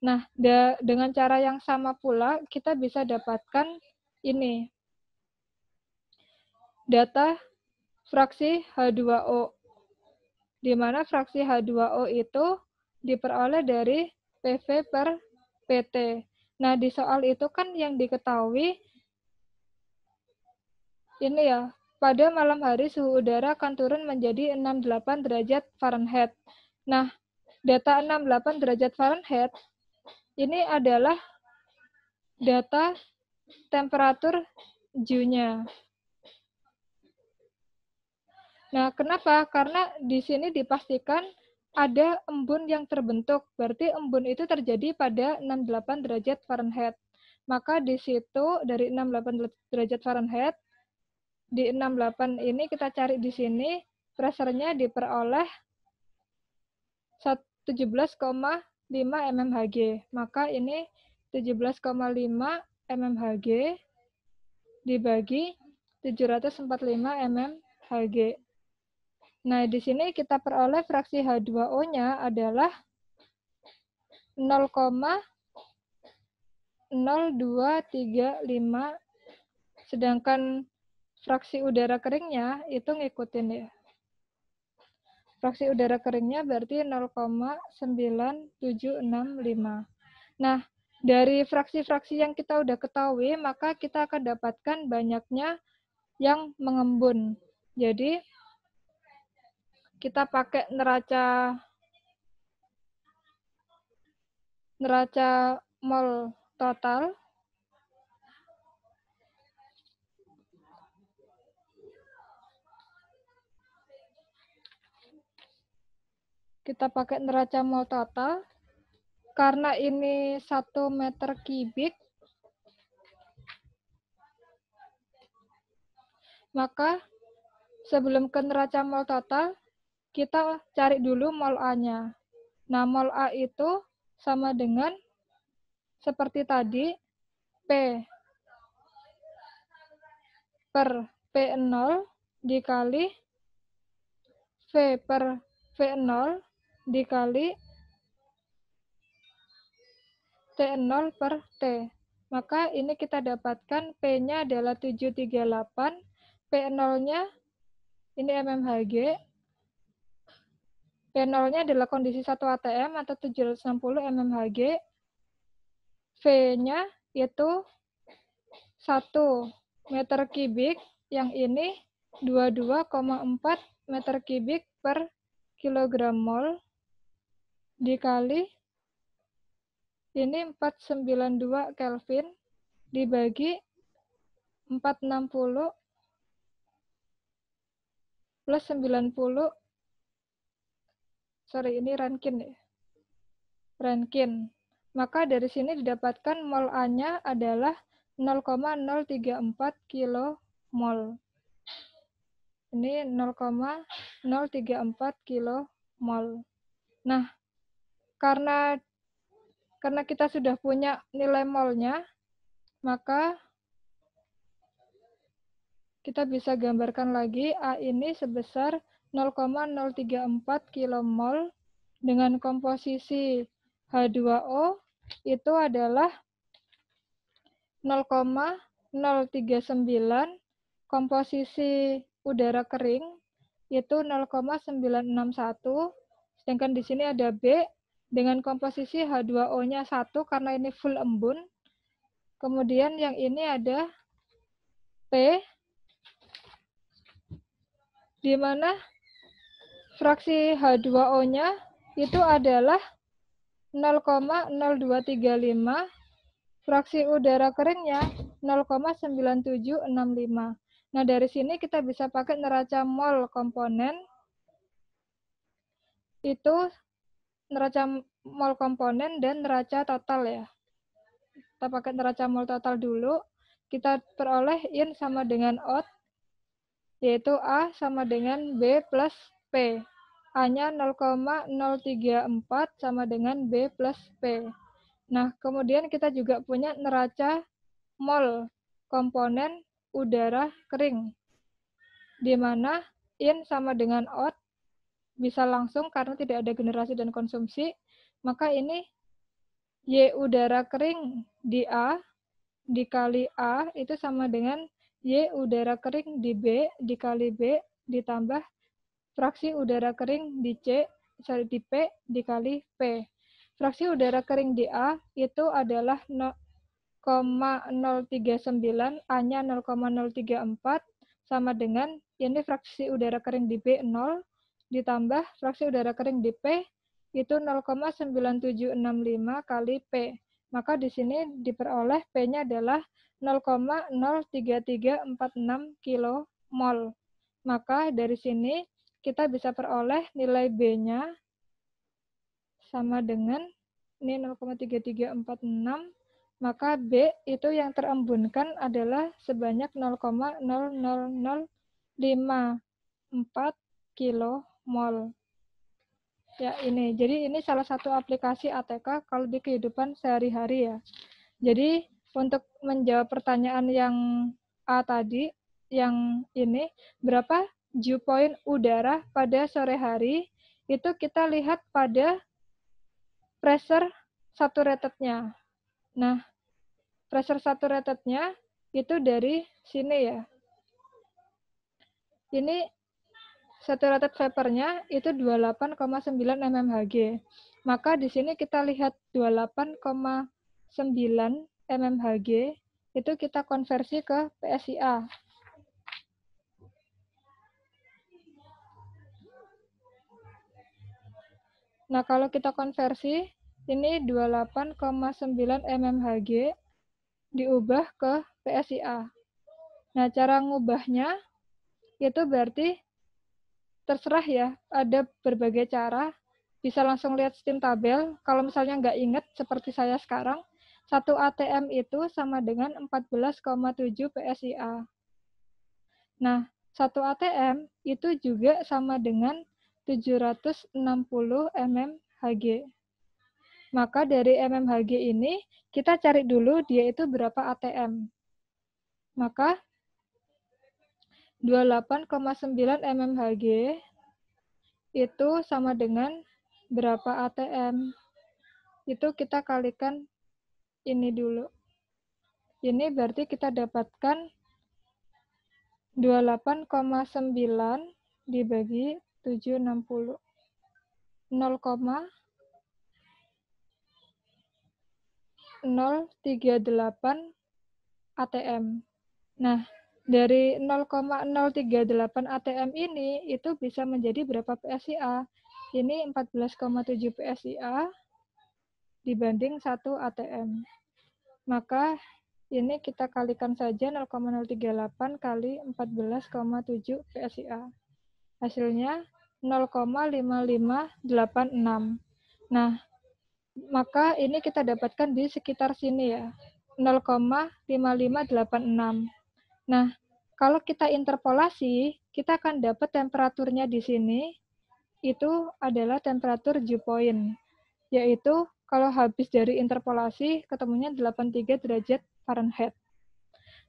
Nah, dengan cara yang sama pula kita bisa dapatkan ini. Data fraksi H2O. Di mana fraksi H2O itu diperoleh dari PV per PT. Nah, di soal itu kan yang diketahui ini ya, pada malam hari suhu udara akan turun menjadi 68 derajat Fahrenheit. Nah, Data 68 derajat Fahrenheit ini adalah data temperatur Ju-nya. Nah, kenapa? Karena di sini dipastikan ada embun yang terbentuk. Berarti embun itu terjadi pada 68 derajat Fahrenheit. Maka di situ dari 68 derajat Fahrenheit, di 68 ini kita cari di sini, pressure-nya diperoleh 17,5 mmHg. Maka ini 17,5 mmHg dibagi 745 mmHg. Nah, di sini kita peroleh fraksi H2O-nya adalah 0,0235, sedangkan fraksi udara keringnya itu ngikutin ya. Fraksi udara keringnya berarti 0,9765. Nah, dari fraksi-fraksi yang kita udah ketahui, maka kita akan dapatkan banyaknya yang mengembun. Jadi, kita pakai neraca mol total. Kita pakai neraca mol total. Karena ini 1 meter kubik, maka sebelum ke neraca mol total, kita cari dulu mol A-nya. Nah, mol A itu sama dengan seperti tadi, P per P0 dikali V per V0 dikali T0 per T. Maka ini kita dapatkan P-nya adalah 738, P0-nya ini mmHg, P0-nya adalah kondisi 1 atm atau 760 mmHg, V-nya itu 1 meter kubik, yang ini 22,4 meter kubik per kilogram mol, dikali ini 492 Kelvin dibagi 460 plus 90, sorry ini Rankine ya. Rankine. Maka dari sini didapatkan mol A-nya adalah 0,034 kilomol. Ini 0,034 kilomol. Nah, karena kita sudah punya nilai molnya, maka kita bisa gambarkan lagi A ini sebesar 0,034 kilomol dengan komposisi H2O itu adalah 0,039, komposisi udara kering itu 0,961, sedangkan di sini ada B dengan komposisi H2O-nya 1 karena ini full embun. Kemudian yang ini ada P, di mana fraksi H2O-nya itu adalah 0,0235, fraksi udara keringnya 0,9765. Nah, dari sini kita bisa pakai neraca mol komponen. Itu neraca mol komponen dan neraca total ya. Kita pakai neraca mol total dulu. Kita peroleh in sama dengan out, yaitu A sama dengan B plus P. A-nya 0,034 sama dengan B plus P. Nah, kemudian kita juga punya neraca mol komponen udara kering, di mana in sama dengan out bisa langsung karena tidak ada generasi dan konsumsi, maka ini Y udara kering di A dikali A itu sama dengan Y udara kering di B dikali B ditambah fraksi udara kering di di P dikali P. Fraksi udara kering di A itu adalah 0,039, A-nya 0,034 sama dengan ini fraksi udara kering di B 0 ditambah fraksi udara kering di P itu 0,9765 kali P. Maka di sini diperoleh P-nya adalah 0,03346 kilomol. Maka dari sini kita bisa peroleh nilai B-nya sama dengan ini 0,3346, maka B itu yang terembunkan adalah sebanyak 0,00054 kilomol. Ya, ini. Jadi ini salah satu aplikasi ATK kalau di kehidupan sehari-hari ya. Jadi untuk menjawab pertanyaan yang A tadi, yang ini, berapa dew point udara pada sore hari, itu kita lihat pada pressure saturated-nya. Nah, pressure saturated-nya itu dari sini ya. Ini saturated vapor-nya itu 28,9 mmHg. Maka di sini kita lihat 28,9 mmHg itu kita konversi ke PSIA. Nah, kalau kita konversi, ini 28,9 mmHg diubah ke PSIA. Nah, cara ngubahnya itu berarti terserah ya, ada berbagai cara. Bisa langsung lihat steam tabel. Kalau misalnya nggak ingat seperti saya sekarang, 1 ATM itu sama dengan 14,7 PSIA. Nah, 1 ATM itu juga sama dengan 760 mmHg. Maka dari mmHg ini, kita cari dulu dia itu berapa ATM. Maka 28,9 mmHg itu sama dengan berapa ATM. Itu kita kalikan ini dulu. Ini berarti kita dapatkan 28,9 dibagi 760. 0,038 ATM. Nah, dari 0,038 ATM ini itu bisa menjadi berapa PSIA? Ini 14,7 PSIA dibanding 1 ATM. Maka ini kita kalikan saja 0,038 kali 14,7 PSIA. Hasilnya 0,5586. Nah, maka ini kita dapatkan di sekitar sini ya, 0,5586. Nah, kalau kita interpolasi, kita akan dapat temperaturnya di sini, itu adalah temperatur dew point, yaitu kalau habis dari interpolasi, ketemunya 83 derajat Fahrenheit.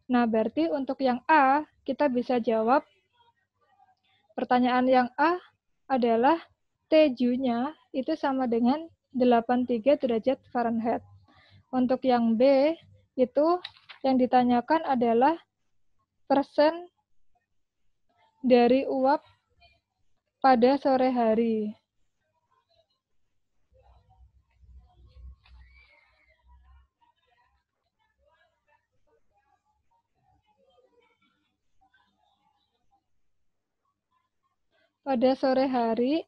Nah, berarti untuk yang A, kita bisa jawab, pertanyaan yang A adalah Tju-nya itu sama dengan 83 derajat Fahrenheit. Untuk yang B, itu yang ditanyakan adalah persen dari uap pada sore hari. Pada sore hari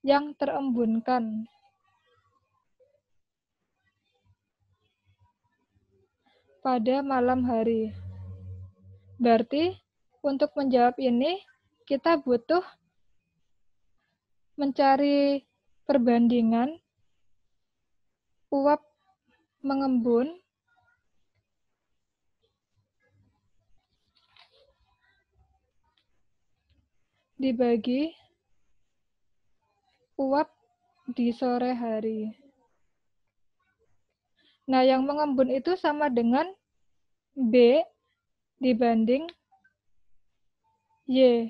yang terembunkan. Pada malam hari. Berarti untuk menjawab ini kita butuh mencari perbandingan uap mengembun dibagi uap di sore hari. Nah, yang mengembun itu sama dengan B dibanding Y.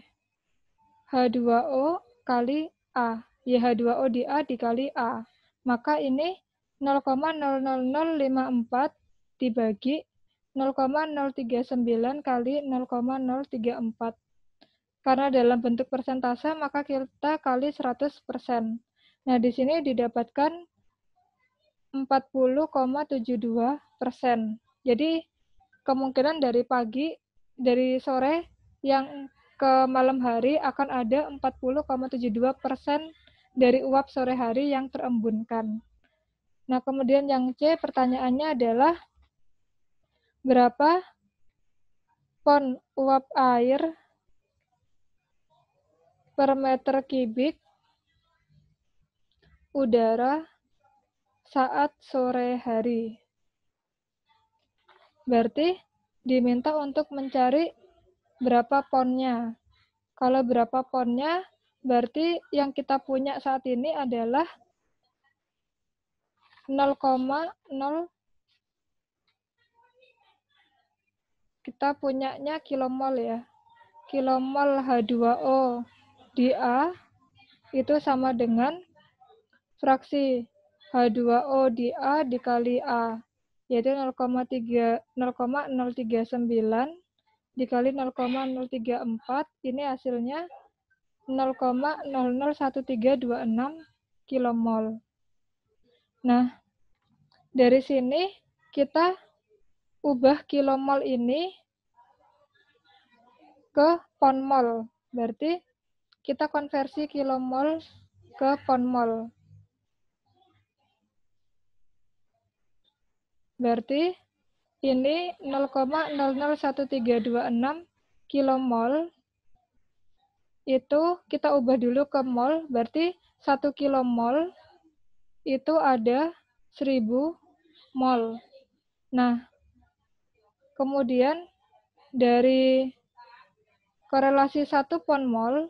H2O kali A. YH2O di A dikali A. Maka ini 0,00054 dibagi 0,039 kali 0,034. Karena dalam bentuk persentase, maka kita kali 100%. Nah, di sini didapatkan 40,72%. Jadi, kemungkinan dari sore yang ke malam hari akan ada 40,72% dari uap sore hari yang terembunkan. Nah, kemudian yang C, pertanyaannya adalah berapa pon uap air per meter kubik udara saat sore hari. Berarti diminta untuk mencari berapa ponnya. Kalau berapa ponnya, berarti yang kita punya saat ini adalah 0,0, kita punyanya kilomol ya. Kilomol H2O di A itu sama dengan fraksi H2O di A dikali A, yaitu 0,039 dikali 0,034, ini hasilnya 0,001326 kilomol. Nah, dari sini kita ubah kilomol ini ke ponmol. Berarti kita konversi kilomol ke ponmol. Berarti ini 0,001326 kilomol itu kita ubah dulu ke mol, berarti 1 kilomol itu ada 1000 mol. Nah, kemudian dari korelasi 1 pon mol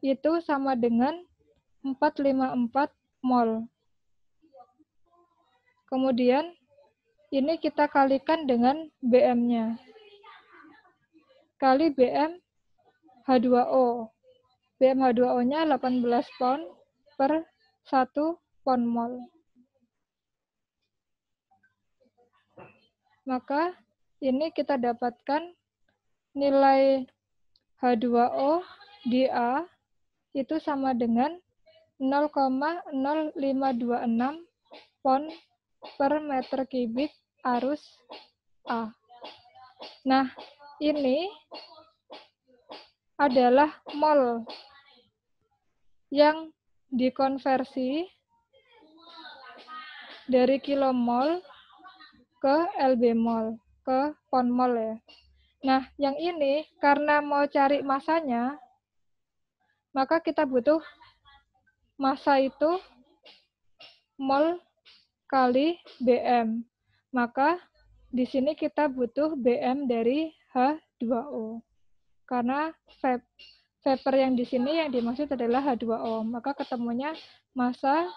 itu sama dengan 454 mol. Kemudian ini kita kalikan dengan BM-nya. Kali BM H2O. BM H2O-nya 18 pon per 1 pon mol. Maka ini kita dapatkan nilai H2O di A itu sama dengan 0,0526 pon per meter kubik arus A. Nah, ini adalah mol yang dikonversi dari kilomol ke LB mol, ke pon mol ya. Nah, yang ini karena mau cari masanya, maka kita butuh massa itu mol kali BM. Maka di sini kita butuh BM dari H2O. Karena vapor yang di sini yang dimaksud adalah H2O. Maka ketemunya massa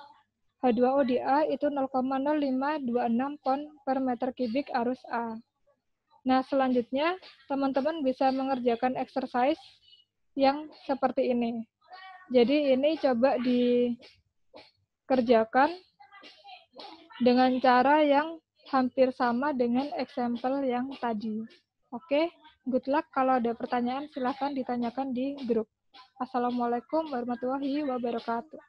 H2O di A itu 0,0526 pon per meter kubik arus A. Nah, selanjutnya teman-teman bisa mengerjakan exercise yang seperti ini. Jadi ini coba dikerjakan dengan cara yang hampir sama dengan example yang tadi. Oke, good luck. Kalau ada pertanyaan silahkan ditanyakan di grup. Assalamualaikum warahmatullahi wabarakatuh.